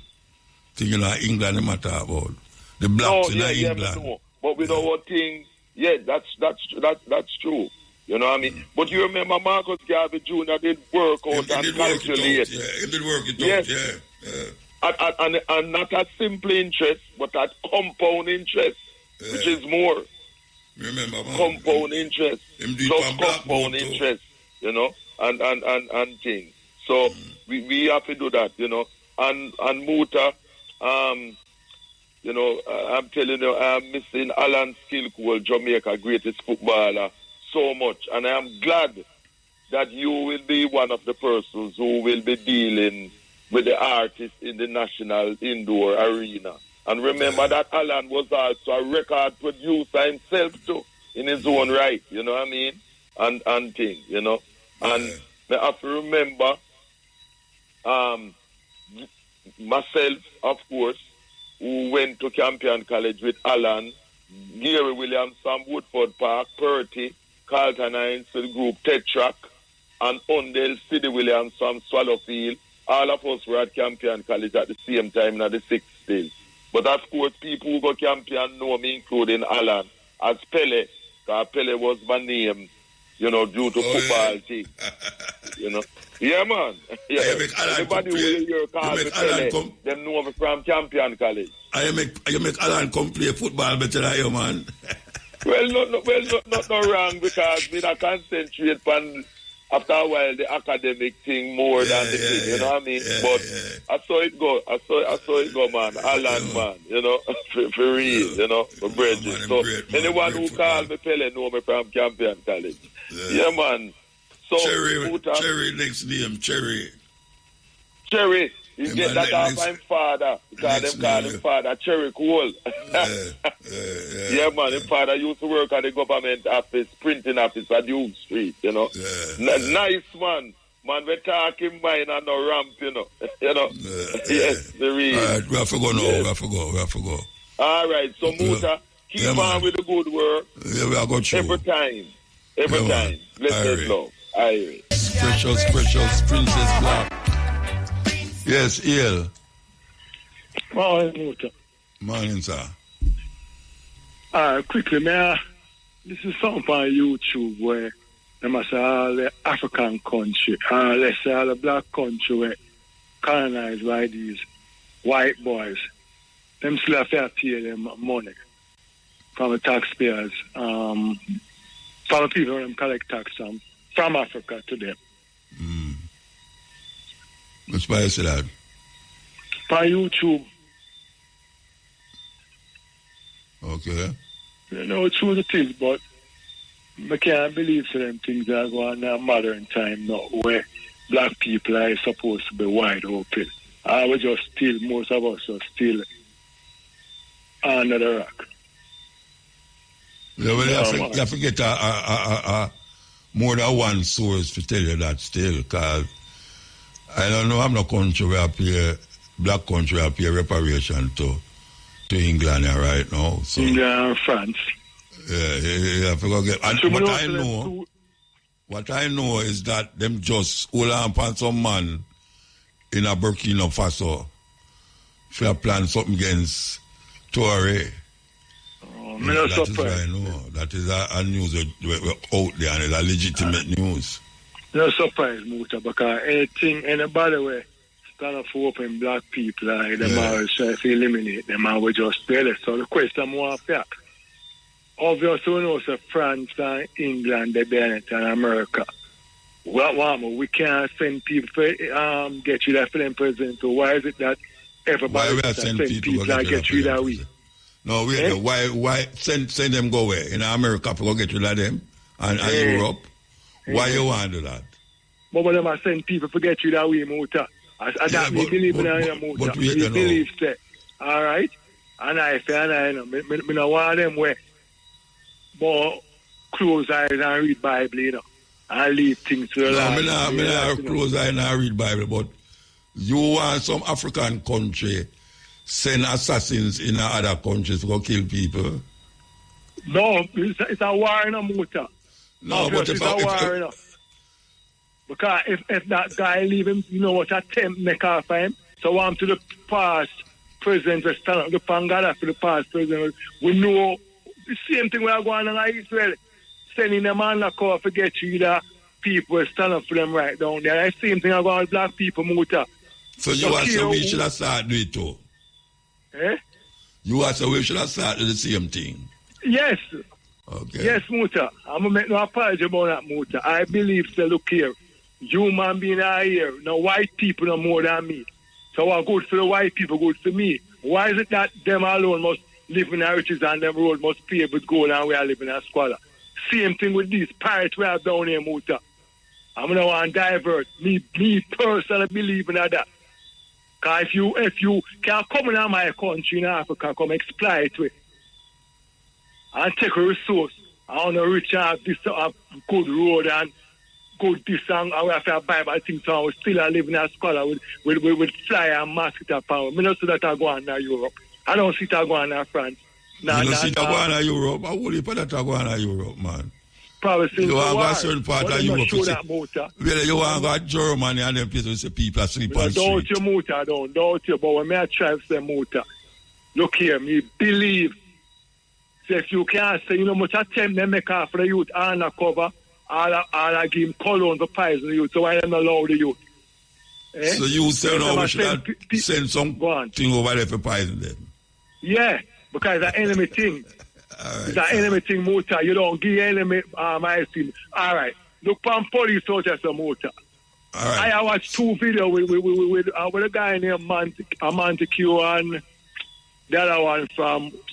thing in England they talk about. The blacks in England. But with our thing, that's true. You know what I mean? But you remember Marcus Garvey Jr. did work out and calculate. He did work it out, And not at simple interest, but at compound interest, which is more. Remember, man, compound interest. Plus compound interest, you know, and things. So we have to do that, you know. And Muta, you know, I'm telling you, I'm missing Alan Skillcool, Jamaica greatest footballer, so much. And I am glad that you will be one of the persons who will be dealing with the artists in the national indoor arena. And remember that Alan was also a record producer himself too, in his own right, you know what I mean? And things, you know. And I have to remember myself, of course, who went to Campion College with Alan, Gary Williams from Woodford Park, Purty, Carlton Hines to the group Tetrack, and Undale Sidney Williams from Swallowfield. All of us were at Campion College at the same time in the 60s. But of course, people who go Campion know me, including Alan, as Pele, because Pele was my name, you know, due to football team. You know. Yeah, man. Yeah. Everybody will hear call me Pele, them know me from Campion College. You make Alan come play football better than you, man. Well, not wrong, because we don't concentrate on, after a while, the academic thing more than the thing, you know what I mean? I saw it go. I saw it go, man. Alan, man, you know, for real, you know, for bridges. So anyone who calls me Pele know me from Campion College. Yeah, man. So Cherry next name, Cherry. You get that off my father, because them call him father Cherry Cole. Yeah, man, his father used to work at the government office, printing office at Duke Street, you know. Nice man. Man, we're talking mine and no ramp, you know. You know. Yes, the real. All right, we have to go now. We have to go. All right, so Muta, keep on with the good work. Yeah, we are going to every time. Blessed love. Irie. Precious Princess Black. Yes, El. Morning, Muta. Morning, sir. Quickly, this is something on YouTube where they must say all the African country, let's say all the black country were colonized by these white boys. Them still have to pay them money from the taxpayers, from the people who collect tax from Africa to them. Which why you say that? On YouTube. Okay. You know, it's true it is, but I can't believe certain things are going on in modern time now where black people are supposed to be wide open. I was just still, most of us are still under the rock. Yeah, well, you have to get more than one source to tell you that still, because I don't know, I'm not country where I pay, black country I pay reparation to England right now. So. England and France. Yeah, you have to go get. And what I know is that them just hold on upon some man in a Burkina Faso for plan something against Toure. I'm not surprised. That is a news out there and it's a legitimate news. No surprise, Muta, because anybody way stand up for open black people, them always try to eliminate them and we just tell it. So the question more of that. Obviously, we know so France and England, they Bennett and America. We can't send people for get rid of them president. So why is it that everybody send people and get rid of we? No, why send them go away? In America, for get rid of them and Europe? Why you want to do that? But when them send people to get rid of we, Muta. We believe in Muta. We believe that. All right? And I know. I don't want them way. But close eyes and read Bible, you know. And leave things to the Lord. I not close eyes and read Bible, but you want some African country send assassins in other countries to go kill people? No, it's a war in a Muta. No, but it's a war in a... Because if that guy leave him, you know what attempt make off him. So I'm to the past president, we stand up the Pangada for the past president. We know the same thing we are going on in Israel. Sending them on the call to get you the people stand up for them right down there. The same thing I going with black people, Muta. So you want to we should have started doing it too? Eh? You want to we should have started the same thing? Yes. Okay. Yes, Muta. I'm going to make no apology about that, Muta. I believe, so look here, human being are here. Now, white people are more than me. So what good for the white people, good for me. Why is it that them alone must live in our riches and them road must pay with gold and we are living in a squalor? Same thing with these pirates we have down here, Muta. I'm going to want to divert. Me personally believe in that. Because if you can come in my country in Africa, come exploit it and take a resource, I want to reach out this good road and good this and we have to buy things so we still are living in a scholar with fly and mosquito power. I don't see that I go on in Europe. I don't see that I go on in France. You don't see that go on in Europe? I wouldn't put that go on in Europe, man. Probably since you want to go a certain part of Europe. You want to go to Germany and then places say people are sleeping on the street. Don't you, Muta, don't you. But when I try to say, Muta, look here, me believe. So if you can't say, you know, much attempt they make after the youth undercover, I'll give him colon to poison the youth, so I don't allow the youth. Eh? So you say no, we should send something over there for poison them? Yeah, because it's an enemy thing. Right. It's an enemy thing, Muta. You don't give enemy ice cream. All right. Look for police out there, some Muta. All right. I watched 2 videos with a guy named Montague and the other one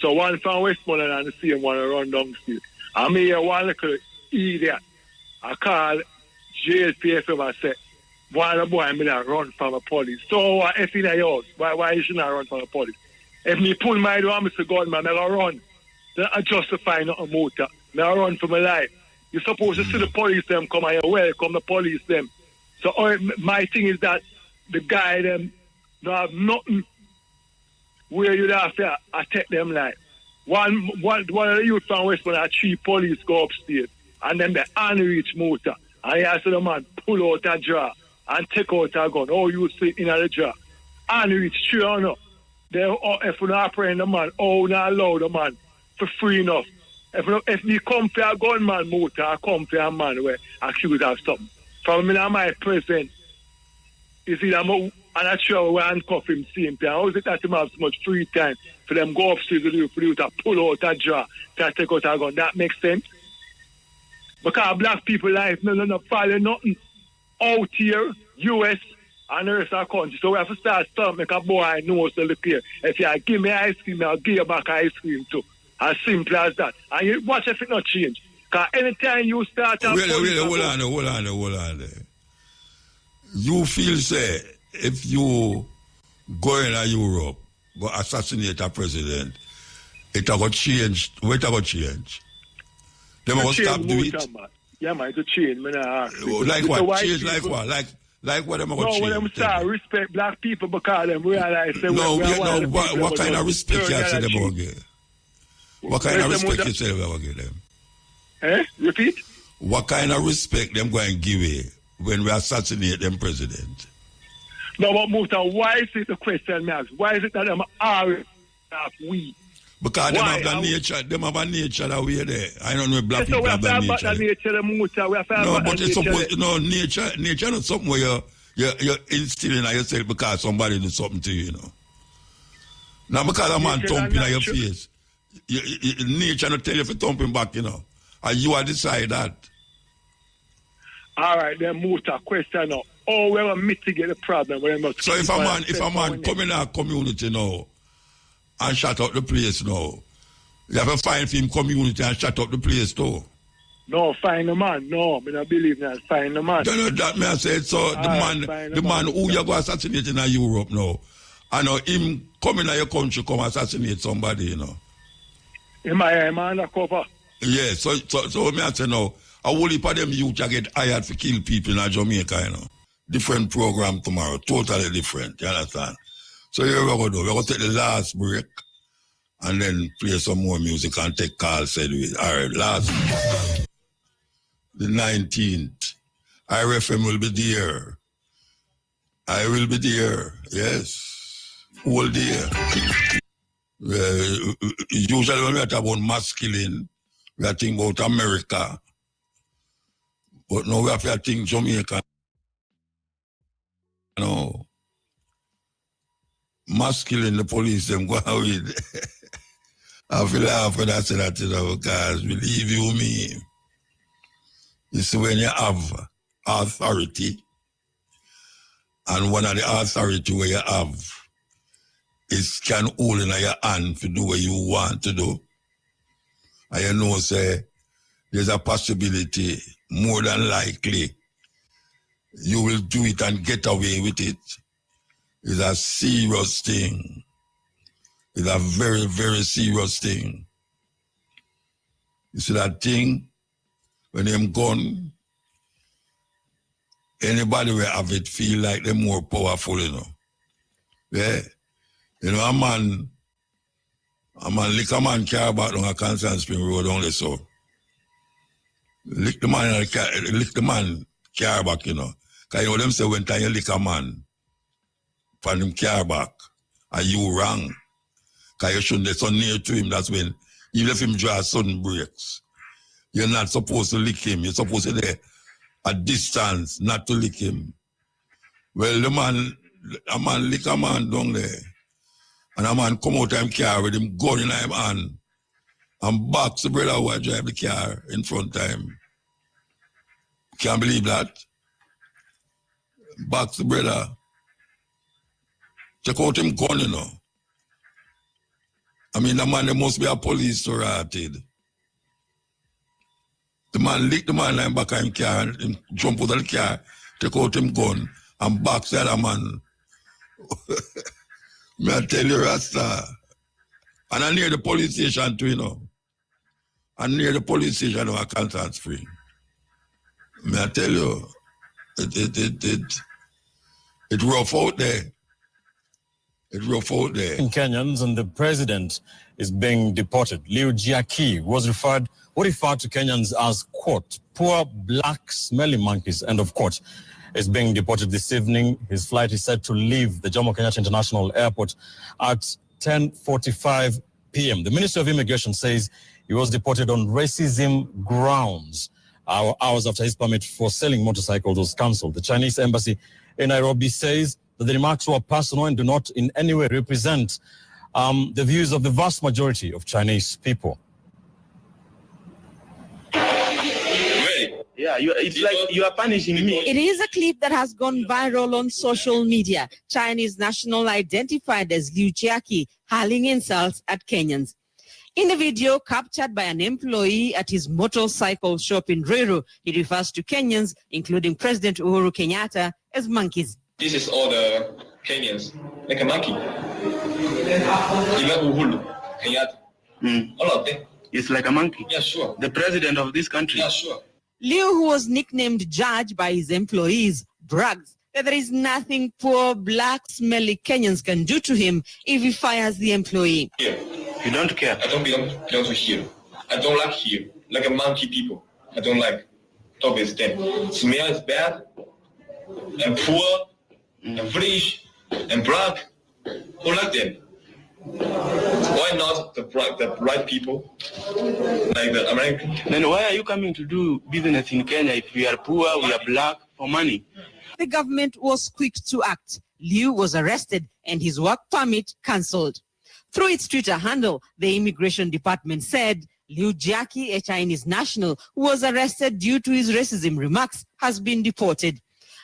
one from Westmoreland and the same one around down the street. I mean, one little idiot. I call JSPFM and say, why the boy I'm going to run from the police? So if in a house, why you should not run from the police? If me pull my door, Mr. Gunman, I'm going to run. Then I justify nothing Motor. I run for my life. You're supposed to see the police them come and you welcome the police them. So my thing is that the guy them don't have nothing where you'd have to attack them like. One of the youth from Westmoreland, 3 police go upstairs and then the unreached Motor. And he asked the man, pull out a jar and take out a gun. Oh, you sit in the jar. Unreached, sure or not. If we're not praying the man, not allow the man for free enough. If we come for a gunman Motor, I come for a man where accused of something. From me and my present, is it I'm not sure we handcuff him same time. How is it that him have so much free time for them go upstairs for you to pull out a jar to take out a gun? That makes sense. Because black people life no follow nothing out here, US and the rest of the country. So we have to start make a boy know so look here. If you give me ice cream, I'll give you back ice cream too. As simple as that. And you watch if it not change. Because anytime you start... Really, hold on there. You feel, say, if you go in Europe, go assassinate a president, it will change. What will change? They will stop doing it? Yeah, man, it will change. Like what? Change like what? Like what am I going to change? No, when them start respect black people because them realize... What kind of respect you say them will get? What kind of respect you say them will give them? Repeat? What kind of respect them going to give you when we assassinate them president? No, but Muta, why is it the question, Max? Why is it that them are we? Because them have the nature, that way there. I don't know if black people have that nature. No, but it's supposed, nature is something where you're instilling on yourself because somebody did something to you, Now because a man thumping on your face, nature not tell you for thumping back, And you are decide that. All right, then Muta, question now. Oh, we will mitigate the problem. So if a man come in our community now and shut up the place now, you have to find him community and shut up the place too. No, find the man. No, I don't believe that. Find the man. No, that me I said. So the man who you go assassinate in Europe now, I know him come in your country come assassinate somebody, Am I undercover? Yeah, so me I say now, a whole heap of them youth get hired to kill people in Jamaica, Different program tomorrow, totally different, you understand? So here we're going to do. We're going to take the last break and then play some more music and take Carl said with. All right, last the 19th. IRFM will be there. I will be there, yes. Whole day. Usually when we talk about masculine, we are thinking about America. But now we have to think Jamaica. No. Masculine, the police, them go with. I feel laugh when I say that, because believe you me, you see when you have authority, and one of the authority where you have is can hold in your hand to do what you want to do. And say, there's a possibility, more than likely, you will do it and get away with it. It's a serious thing. It's a very, very serious thing. You see that thing? When them gone, anybody will have it feel like they're more powerful, Yeah? A man lick a man car back on a Constant Spring Road only so. Lick the man car back, Because them say when time you lick a man from him car back, and you wrong. Because you shouldn't be so near to him, that's when you let him draw sudden breaks. You're not supposed to lick him. You're supposed to be at distance, not to lick him. Well, a man lick a man down there. And a man come out of him car with him gun in him hand and box the brother who drive the car in front of him. Can't believe that. Box the brother. Check out him gun, I mean, the man, there must be a police sorted. The man lick the man in back of him car and him jump out of the car, take out him gun and box the other man. Me I tell you, Rasta. And I near the police station too, And near the police station of Constant Spring. Me I tell you, it rough out there. It's rough out there. Kenyans and the president is being deported. Liu Jiaqi was referred to Kenyans as, quote, poor black smelly monkeys, end of quote, is being deported this evening. His flight is set to leave the Jomo Kenyatta International Airport at 10:45 p.m. The Ministry of Immigration says he was deported on racism grounds hours after his permit for selling motorcycles was cancelled. The Chinese embassy in Nairobi says that the remarks were personal and do not in any way represent the views of the vast majority of Chinese people. Yeah, it's like you are punishing me. It is a clip that has gone viral on social media. Chinese national identified as Liu Jiaqi hurling insults at Kenyans. In the video captured by an employee at his motorcycle shop in Ruiru, he refers to Kenyans, including President Uhuru Kenyatta, as monkeys. This is all the Kenyans, like a monkey. Even Uhuru Kenyatta. All of them. It's like a monkey? Yeah, sure. The president of this country? Yeah, sure. Liu, who was nicknamed Judge by his employees, brags that there is nothing poor, black, smelly Kenyans can do to him if he fires the employee. Here. You don't care? I don't belong to here. I don't like here. Like a monkey people. I don't like. Talk with them. Smell is bad, and poor, and British, and black. Who like them? Why not the right people, like the Americans? Then why are you coming to do business in Kenya if we are poor, we are black, for money? The government was quick to act. Liu was arrested and his work permit cancelled. Through its Twitter handle, the Immigration Department said Liu Jiaqi, a Chinese national who was arrested due to his racism remarks, has been deported.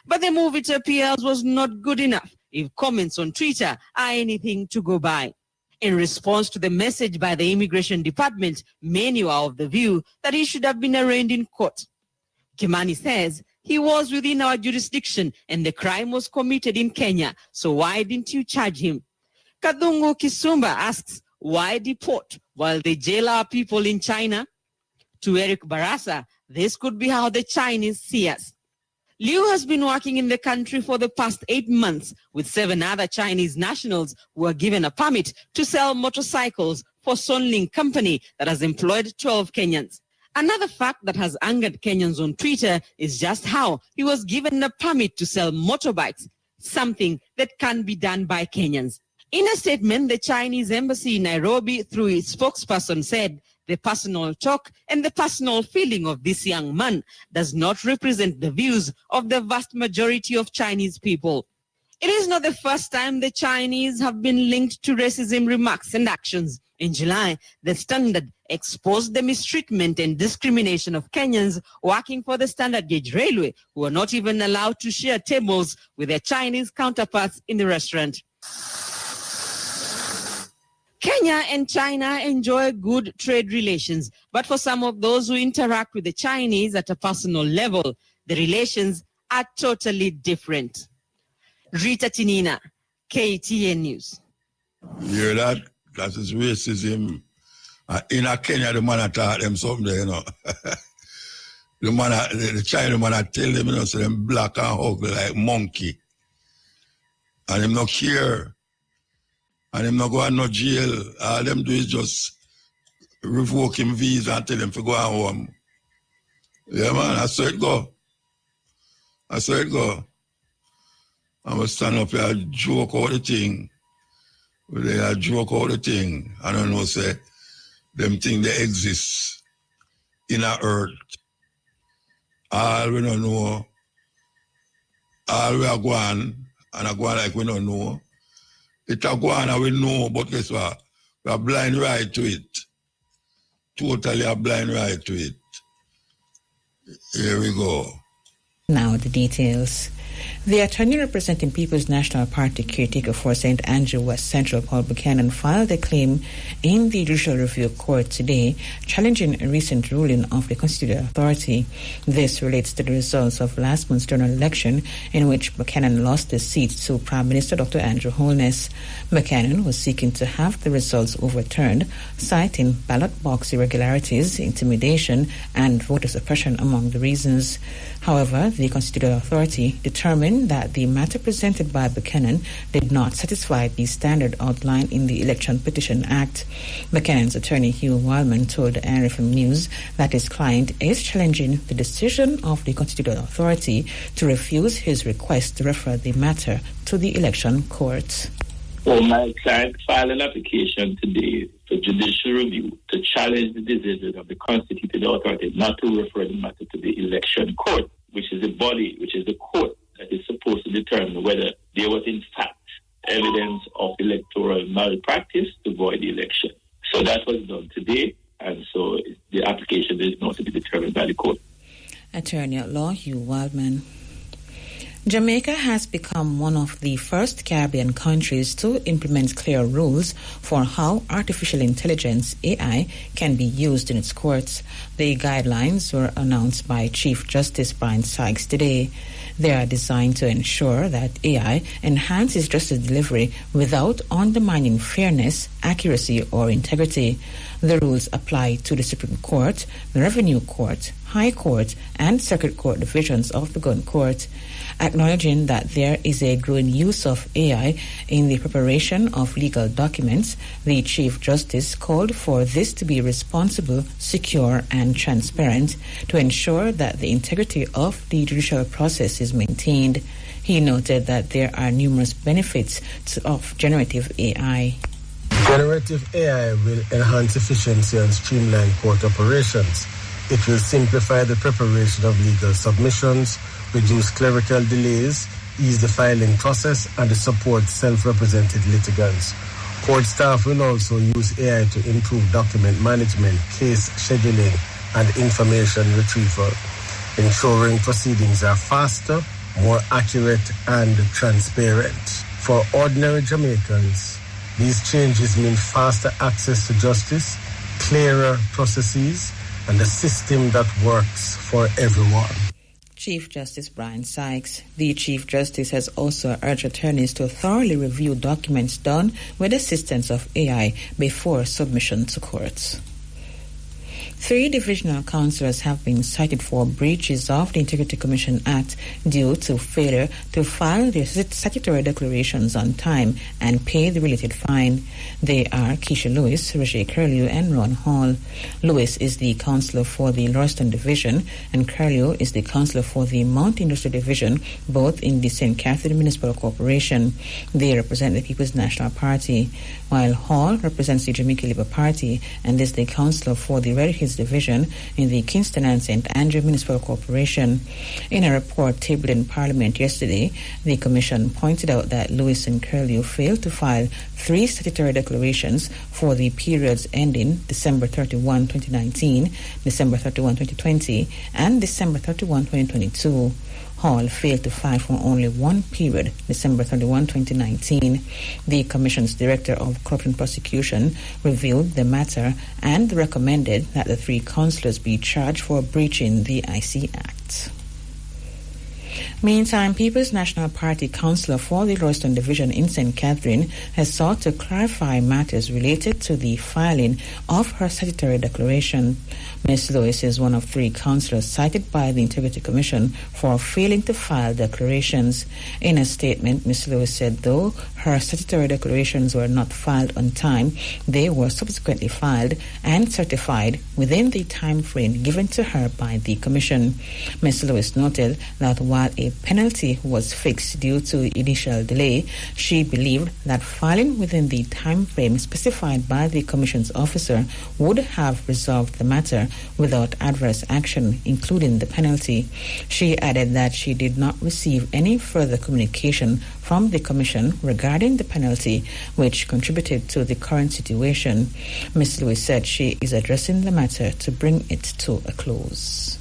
But the move, it appears, was not good enough if comments on Twitter are anything to go by. In response to the message by the Immigration Department, many are of the view that he should have been arraigned in court. Kimani says he was within our jurisdiction and the crime was committed in Kenya, so why didn't you charge him? Kadungu Kisumba asks, why deport while they jail our people in China? To Eric Barasa, this could be how the Chinese see us. Liu has been working in the country for the past 8 months with 7 other Chinese nationals who were given a permit to sell motorcycles for Sonling Company that has employed 12 Kenyans. Another fact that has angered Kenyans on Twitter is just how he was given a permit to sell motorbikes, something that can be done by Kenyans. In a statement, the Chinese embassy in Nairobi, through its spokesperson, said the personal talk and the personal feeling of this young man does not represent the views of the vast majority of Chinese people. It is not the first time the Chinese have been linked to racism remarks and actions. In July, the Standard exposed the mistreatment and discrimination of Kenyans working for the Standard Gauge Railway, who are not even allowed to share tables with their Chinese counterparts in the restaurant. Kenya and China enjoy good trade relations, but for some of those who interact with the Chinese at a personal level, the relations are totally different. Rita Tinina, KTN News. You hear that? That is racism. In Kenya, the man taught them something, you know. The China man tell them, you know, so them black and ugly like monkey. And them not care. And him not go to no jail. All them do is just revoke him visa and tell him to go home. Yeah, man, I saw it go. I'm going to stand up here and joke all the thing. They joke all the thing. I don't know, say, them thing they exist in our earth. All we don't know. All we are going, and I go like we don't know. It's a go on, we know, but guess what? We are blind right to it. Totally a blind right to it. Here we go. Now the details. The attorney representing People's National Party caretaker for St. Andrew West Central, Paul Buchanan, filed a claim in the Judicial Review Court today, challenging a recent ruling of the Constitutional Authority. This relates to the results of last month's general election, in which Buchanan lost his seat to Prime Minister Dr. Andrew Holness. Buchanan was seeking to have the results overturned, citing ballot box irregularities, intimidation, and voter suppression among the reasons. However, the Constitutional Authority determined that the matter presented by Buchanan did not satisfy the standard outlined in the Election Petition Act. Buchanan's attorney Hugh Wildman told RFM News that his client is challenging the decision of the Constitutional Authority to refuse his request to refer the matter to the election court. So my client filed an application today for judicial review to challenge the decision of the Constitutional Authority not to refer the matter to the election court, which is the body, which is the court that is supposed to determine whether there was in fact evidence of electoral malpractice to void the election. So that was done today, and so the application is not to be determined by the court. Attorney at Law Hugh Wildman. Jamaica has become one of the first Caribbean countries to implement clear rules for how artificial intelligence, AI, can be used in its courts. The guidelines were announced by Chief Justice Brian Sykes today. They are designed to ensure that AI enhances justice delivery without undermining fairness, accuracy, or integrity. The rules apply to the Supreme Court, the Revenue Court, High Court, and Circuit Court divisions of the Gun Court. Acknowledging that there is a growing use of AI in the preparation of legal documents, the Chief Justice called for this to be responsible, secure, and transparent to ensure that the integrity of the judicial process is maintained. He noted that there are numerous benefits of generative AI. Generative AI will enhance efficiency and streamline court operations. It will simplify the preparation of legal submissions, reduce clerical delays, ease the filing process, and support self-represented litigants. Court staff will also use AI to improve document management, case scheduling, and information retrieval, ensuring proceedings are faster, more accurate, and transparent. For ordinary Jamaicans, these changes mean faster access to justice, clearer processes, and a system that works for everyone. Chief Justice Brian Sykes. The Chief Justice has also urged attorneys to thoroughly review documents done with assistance of AI before submission to courts. 3 divisional councillors have been cited for breaches of the Integrity Commission Act due to failure to file their statutory declarations on time and pay the related fine. They are Keisha Lewis, Roger Curlew, and Ron Hall. Lewis is the councillor for the Lauriston Division, and Curlew is the councillor for the Mount Industry Division, both in the St. Catherine Municipal Corporation. They represent the People's National Party, while Hall represents the Jamaica Labour Party and is the councillor for the Red Hills Division in the Kingston and St. Andrew Municipal Corporation. In a report tabled in Parliament yesterday, the Commission pointed out that Lewis and Curlew failed to file 3 statutory declarations for the periods ending December 31, 2019, December 31, 2020, and December 31, 2022. Hall failed to file for only one period, December 31, 2019. The Commission's Director of Corruption Prosecution reviewed the matter and recommended that the 3 councillors be charged for breaching the IC Act. Meantime, People's National Party councillor for the Lauriston Division in St. Catherine has sought to clarify matters related to the filing of her statutory declaration. Ms. Lewis is one of 3 councillors cited by the Integrity Commission for failing to file declarations. In a statement, Ms. Lewis said though her statutory declarations were not filed on time, they were subsequently filed and certified within the time frame given to her by the Commission. Ms. Lewis noted that while a penalty was fixed due to initial delay, she believed that filing within the time frame specified by the Commission's officer would have resolved the matter without adverse action, including the penalty. She added that she did not receive any further communication from the Commission regarding the penalty, which contributed to the current situation. Ms. Lewis said she is addressing the matter to bring it to a close.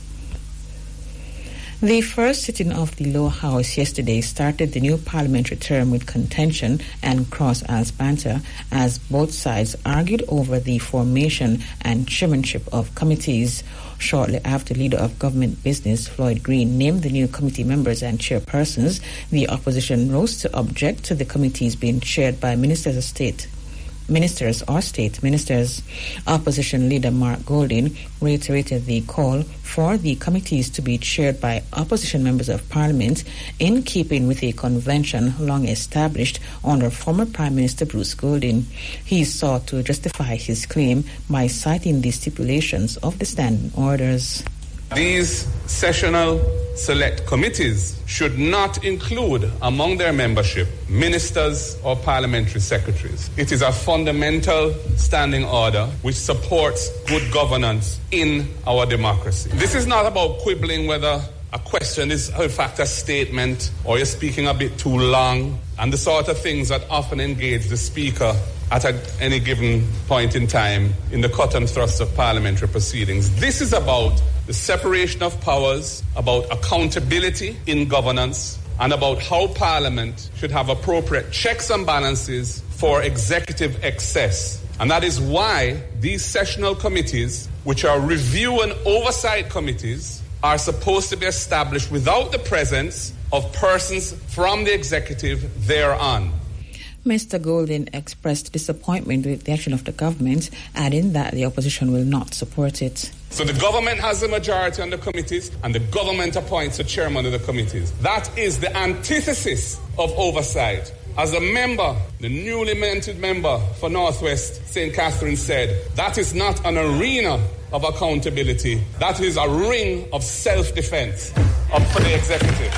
The first sitting of the Lower House yesterday started the new parliamentary term with contention and cross-aisle banter as both sides argued over the formation and chairmanship of committees. Shortly after Leader of Government Business Floyd Green named the new committee members and chairpersons, the opposition rose to object to the committees being chaired by ministers or state ministers. Opposition leader Mark Golding reiterated the call for the committees to be chaired by opposition members of parliament in keeping with a convention long established under former Prime Minister Bruce Golding. He sought to justify his claim by citing the stipulations of the standing orders. These sessional select committees should not include among their membership ministers or parliamentary secretaries. It is a fundamental standing order which supports good governance in our democracy. This is not about quibbling whether a question is in fact a statement or you're speaking a bit too long and the sort of things that often engage the speaker at any given point in time in the cut and thrust of parliamentary proceedings. This is about the separation of powers, about accountability in governance, and about how Parliament should have appropriate checks and balances for executive excess. And that is why these sessional committees, which are review and oversight committees, are supposed to be established without the presence of persons from the executive thereon. Mr. Golding expressed disappointment with the action of the government, adding that the opposition will not support it. So the government has the majority on the committees and the government appoints the chairman of the committees. That is the antithesis of oversight. As a member, the newly minted member for Northwest St. Catherine said, that is not an arena of accountability. That is a ring of self-defense for the executive.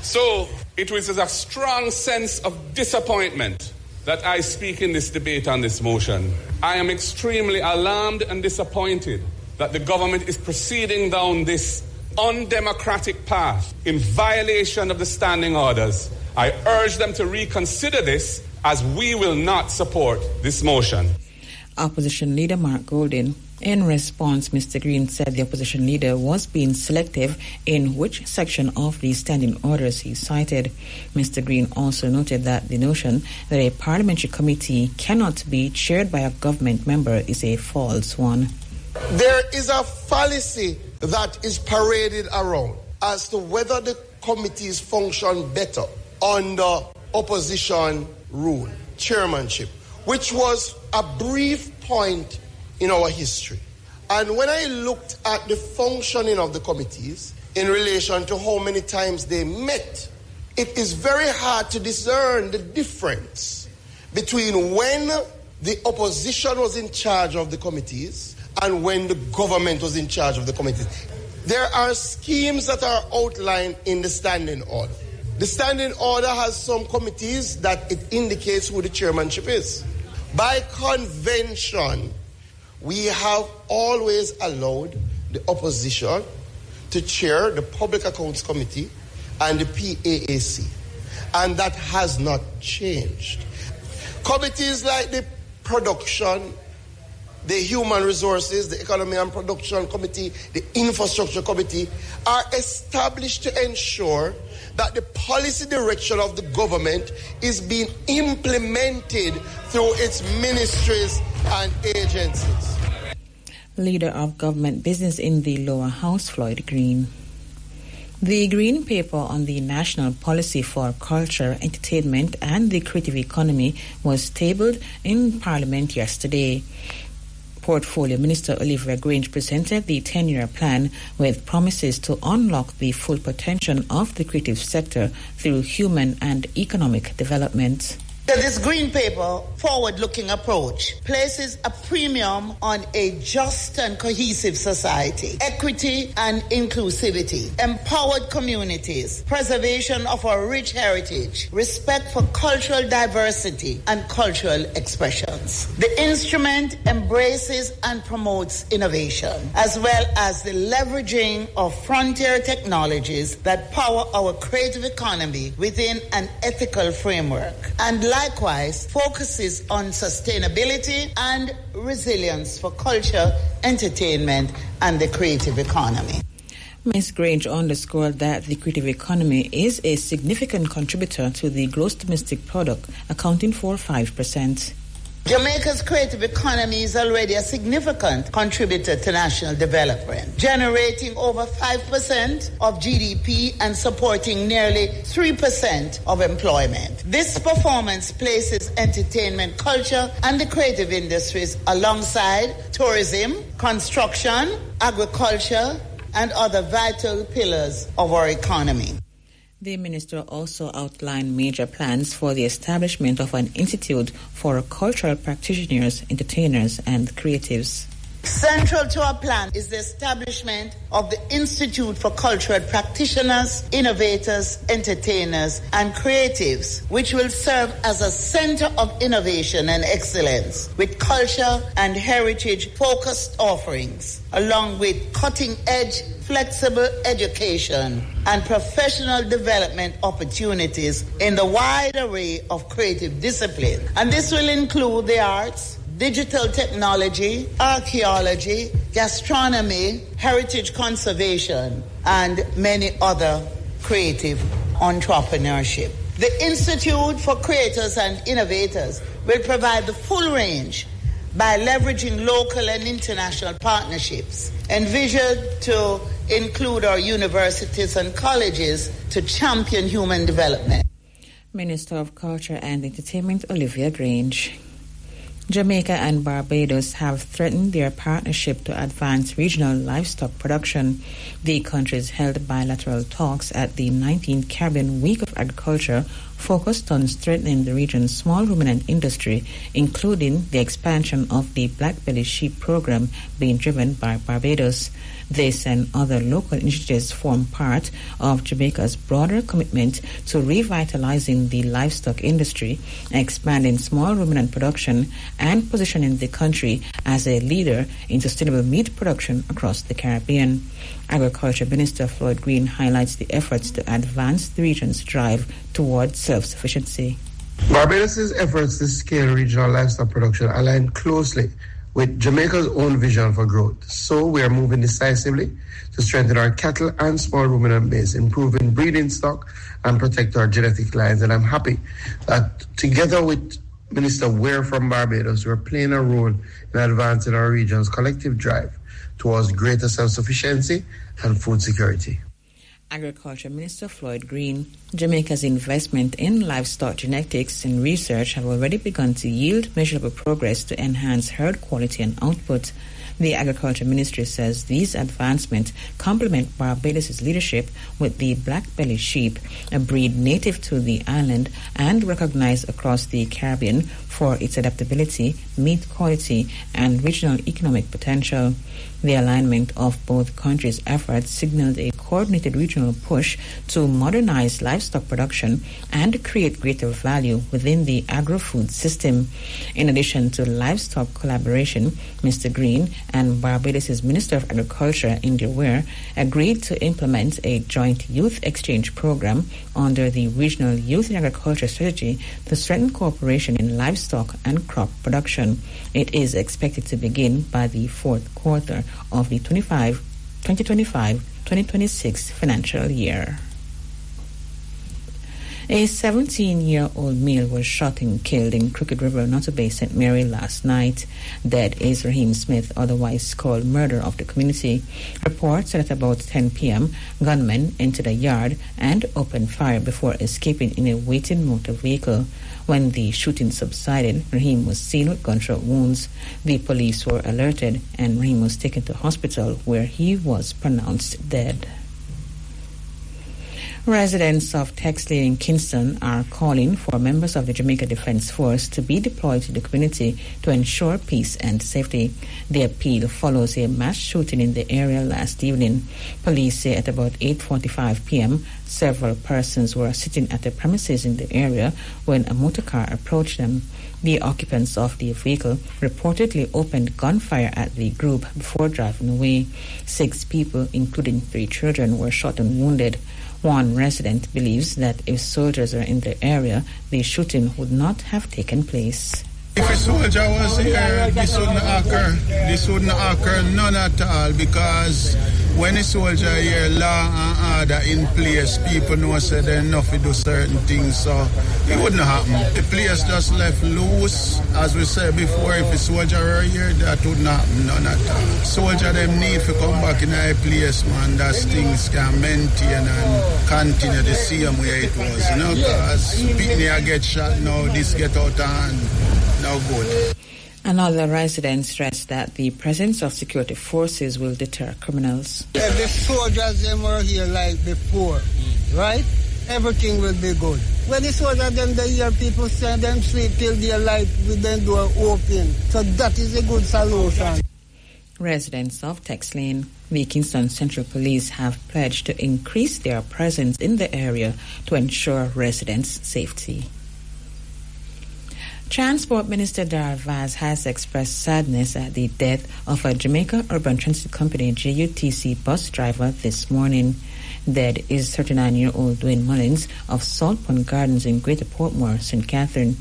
So it was a strong sense of disappointment that I speak in this debate on this motion. I am extremely alarmed and disappointed that the government is proceeding down this undemocratic path in violation of the standing orders. I urge them to reconsider this, as we will not support this motion. Opposition leader Mark Goldin. In response, Mr. Green said the opposition leader was being selective in which section of the standing orders he cited. Mr. Green also noted that the notion that a parliamentary committee cannot be chaired by a government member is a false one. There is a fallacy that is paraded around as to whether the committees function better under opposition rule, chairmanship, which was a brief point in our history. And when I looked at the functioning of the committees in relation to how many times they met, it is very hard to discern the difference between when the opposition was in charge of the committees and when the government was in charge of the committees. There are schemes that are outlined in the standing order. The standing order has some committees that it indicates who the chairmanship is. By convention, we have always allowed the opposition to chair the Public Accounts Committee and the PAAC, and that has not changed. Committees like the Production, the Human Resources, the Economy and Production Committee, the Infrastructure Committee are established to ensure that the policy direction of the government is being implemented through its ministries and agencies. Leader of Government Business in the Lower House, Floyd Green. The Green Paper on the National Policy for Culture, Entertainment and the Creative Economy was tabled in Parliament yesterday. Portfolio Minister Olivia Grange presented the 10-year plan with promises to unlock the full potential of the creative sector through human and economic development. This Green Paper forward-looking approach places a premium on a just and cohesive society, equity and inclusivity, empowered communities, preservation of our rich heritage, respect for cultural diversity and cultural expressions. The instrument embraces and promotes innovation, as well as the leveraging of frontier technologies that power our creative economy within an ethical framework, and likewise focuses on sustainability and resilience for culture, entertainment, and the creative economy. Ms. Grange underscored that the creative economy is a significant contributor to the gross domestic product, accounting for 5%. Jamaica's creative economy is already a significant contributor to national development, generating over 5% of GDP and supporting nearly 3% of employment. This performance places entertainment, culture, and the creative industries alongside tourism, construction, agriculture, and other vital pillars of our economy. The minister also outlined major plans for the establishment of an institute for cultural practitioners, entertainers, and creatives. Central to our plan is the establishment of the Institute for Cultural Practitioners, Innovators, Entertainers, and Creatives, which will serve as a center of innovation and excellence with culture and heritage-focused offerings, along with cutting-edge, flexible education and professional development opportunities in the wide array of creative disciplines. And this will include the arts, digital technology, archaeology, gastronomy, heritage conservation, and many other creative entrepreneurship. The Institute for Creators and Innovators will provide the full range by leveraging local and international partnerships, envisioned to include our universities and colleges to champion human development. Minister of Culture and Entertainment Olivia Grange. Jamaica and Barbados have threatened their partnership to advance regional livestock production. The countries held bilateral talks at the 19th Caribbean Week of Agriculture focused on strengthening the region's small ruminant industry, including the expansion of the black-belly sheep program being driven by Barbados. This and other local initiatives form part of Jamaica's broader commitment to revitalizing the livestock industry, expanding small ruminant production, and positioning the country as a leader in sustainable meat production across the Caribbean. Agriculture Minister Floyd Green highlights the efforts to advance the region's drive towards self-sufficiency. Barbados' efforts to scale regional livestock production align closely with Jamaica's own vision for growth. So we are moving decisively to strengthen our cattle and small ruminant base, improving breeding stock and protect our genetic lines. And I'm happy that together with Minister Ware from Barbados, we're playing a role in advancing our region's collective drive towards greater self-sufficiency and food security. Agriculture Minister Floyd Green. Jamaica's investment in livestock genetics and research have already begun to yield measurable progress to enhance herd quality and output. The Agriculture Ministry says these advancements complement Barbados' leadership with the black-belly sheep, a breed native to the island and recognized across the Caribbean for its adaptability, meat quality, and regional economic potential. The alignment of both countries' efforts signaled a coordinated regional push to modernize livestock production and create greater value within the agro-food system. In addition to livestock collaboration, Mr. Green and Barbados' Minister of Agriculture, India Ware, agreed to implement a joint youth exchange program under the Regional Youth in Agriculture Strategy to strengthen cooperation in livestock and crop production. It is expected to begin by the fourth quarter of the 2025-2026 financial year. A 17-year-old male was shot and killed in Crooked River, Notta Bay, St. Mary last night. Dead is Raheem Smith, otherwise called Murder of the Community. Reports said at about 10 p.m., gunmen entered a yard and opened fire before escaping in a waiting motor vehicle. When the shooting subsided, Raheem was seen with gunshot wounds. The police were alerted and Raheem was taken to hospital where he was pronounced dead. Residents of Texley and Kingston are calling for members of the Jamaica Defense Force to be deployed to the community to ensure peace and safety. The appeal follows a mass shooting in the area last evening. Police say at about 8:45 p.m., several persons were sitting at the premises in the area when a motor car approached them. The occupants of the vehicle reportedly opened gunfire at the group before driving away. 6 people, including 3 children, were shot and wounded. One resident believes that if soldiers are in the area, the shooting would not have taken place. If a soldier was here, this wouldn't occur. This wouldn't occur, none at all, because when a soldier here, law and order in place, people know say they're enough to do certain things, so it wouldn't happen. The place just left loose. As we said before, if a soldier were here, that wouldn't happen, none at all. Soldier them need to come back in a place, man, that things can maintain and continue the same way it was, you know, because people get shot now, this get out of hand. No good. Another resident stressed that the presence of security forces will deter criminals. If the soldiers them were here like before, right? Everything will be good. When the soldiers them they hear people say them sleep till their light with them door open. So that is a good solution. Residents of Tex Lane, the Kingston Central Police have pledged to increase their presence in the area to ensure residents' safety. Transport Minister Dar Vaz has expressed sadness at the death of a Jamaica Urban Transit Company JUTC bus driver this morning. Dead is 39-year-old Dwayne Mullins of Salt Pond Gardens in Greater Portmore, St. Catherine.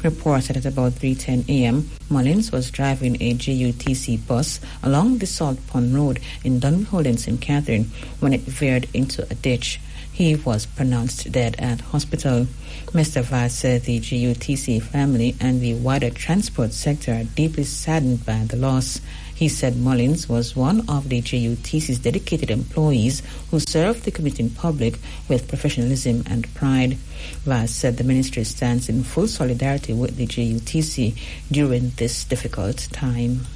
Reports said at about 3:10 a.m., Mullins was driving a JUTC bus along the Salt Pond Road in Dunholden, St. Catherine, when it veered into a ditch. He was pronounced dead at hospital. Mr. Vaz said the JUTC family and the wider transport sector are deeply saddened by the loss. He said Mullins was one of the JUTC's dedicated employees who served the commuting public with professionalism and pride. Vaz said the ministry stands in full solidarity with the JUTC during this difficult time.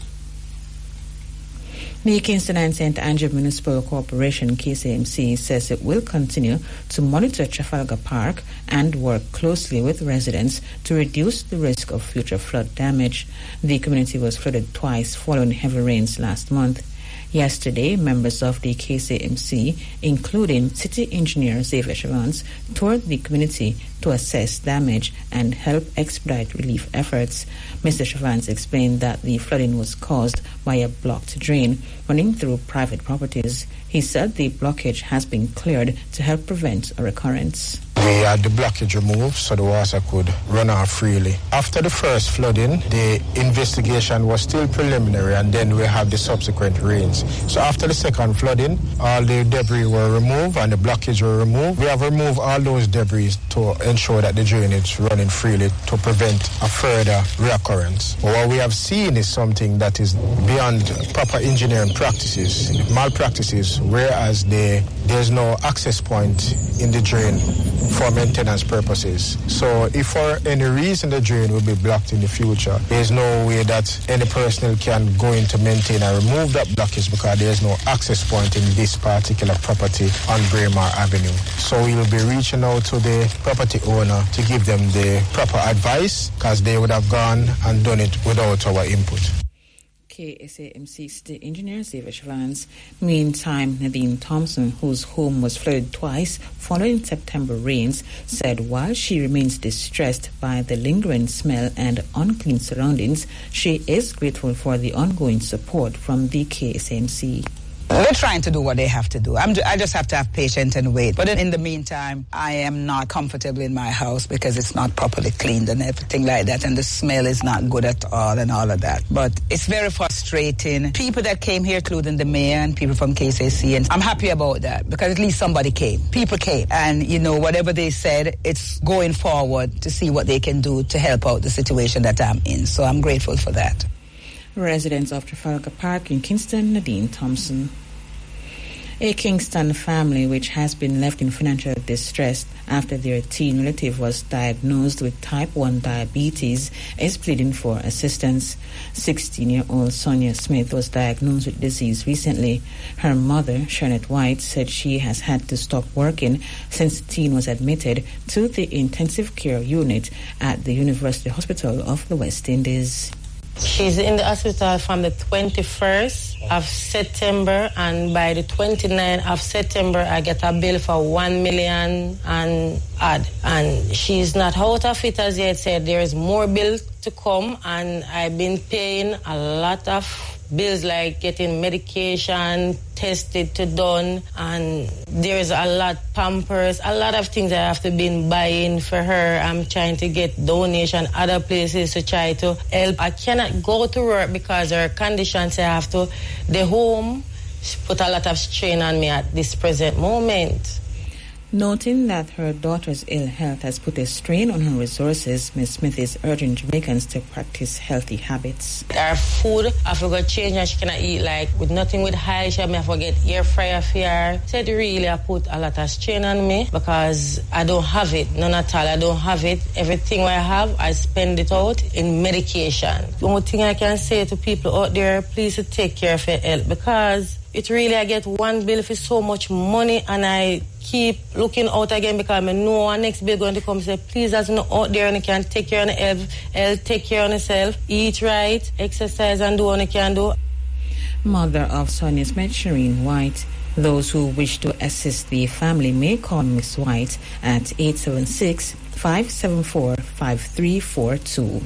The Kingston and St. Andrew Municipal Corporation, KCMC, says it will continue to monitor Trafalgar Park and work closely with residents to reduce the risk of future flood damage. The community was flooded twice following heavy rains last month. Yesterday, members of the KCMC, including City Engineer Xavier Chavans, toured the community to assess damage and help expedite relief efforts. Mr. Chavans explained that the flooding was caused by a blocked drain running through private properties. He said the blockage has been cleared to help prevent a recurrence. We had the blockage removed so the water could run off freely. After the first flooding, the investigation was still preliminary, and then we have the subsequent rains. So after the second flooding, all the debris were removed and the blockage were removed. We have removed all those debris to ensure that the drain is running freely to prevent a further reoccurrence. But what we have seen is something that is beyond proper engineering practices, malpractices, whereas there's no access point in the drain for maintenance purposes. So if for any reason the drain will be blocked in the future, there's no way that any personnel can go in to maintain and remove that blockage because there's no access point in this particular property on Braemar Avenue. So we will be reaching out to the property owner to give them the proper advice because they would have gone and done it without our input. KSAMC City Engineer Xavier Chavans. Meantime, Nadine Thompson, whose home was flooded twice following September rains, said while she remains distressed by the lingering smell and unclean surroundings, she is grateful for the ongoing support from the KSAMC. They're trying to do what they have to do. I just have to have patience and wait. But in the meantime, I am not comfortable in my house because it's not properly cleaned and everything like that. And the smell is not good at all and all of that. But it's very frustrating. People that came here, including the mayor and people from KCC, and I'm happy about that because at least somebody came. People came. And, you know, whatever they said, it's going forward to see what they can do to help out the situation that I'm in. So I'm grateful for that. Residents of Trafalgar Park in Kingston, Nadine Thompson. A Kingston family which has been left in financial distress after their teen relative was diagnosed with type 1 diabetes is pleading for assistance. 16-year-old Sonia Smith was diagnosed with disease recently. Her mother, Shanette White, said she has had to stop working since the teen was admitted to the intensive care unit at the University Hospital of the West Indies. She's in the hospital from the 21st of September, and by the 29th of September, I get a bill for $1 million and odd. And she's not out of it as yet. Said there is more bills to come, and I've been paying a lot of bills like getting medication tested to done, and there's a lot Pampers, a lot of things I have to be buying for her. I'm trying to get donation other places to try to help. I cannot go to work because her conditions. I have to. The home put a lot of strain on me at this present moment. Noting that her daughter's ill health has put a strain on her resources, Ms. Smith is urging Jamaicans to practice healthy habits. Her food, I forgot change and she cannot eat like with nothing with high. She may forget air fryer for her. Said really I put a lot of strain on me because I don't have it, none at all. I don't have it. Everything I have, I spend it out in medication. The only thing I can say to people out there, please to take care of your health because it really, I get one bill for so much money and I keep looking out again because I know our next bill going to come say, please, as you know out there and you can take care of yourself, take care of yourself, eat right, exercise and do what you can do. Mother of Sonia Smith, Shireen White. Those who wish to assist the family may call Miss White at 876-574-5342.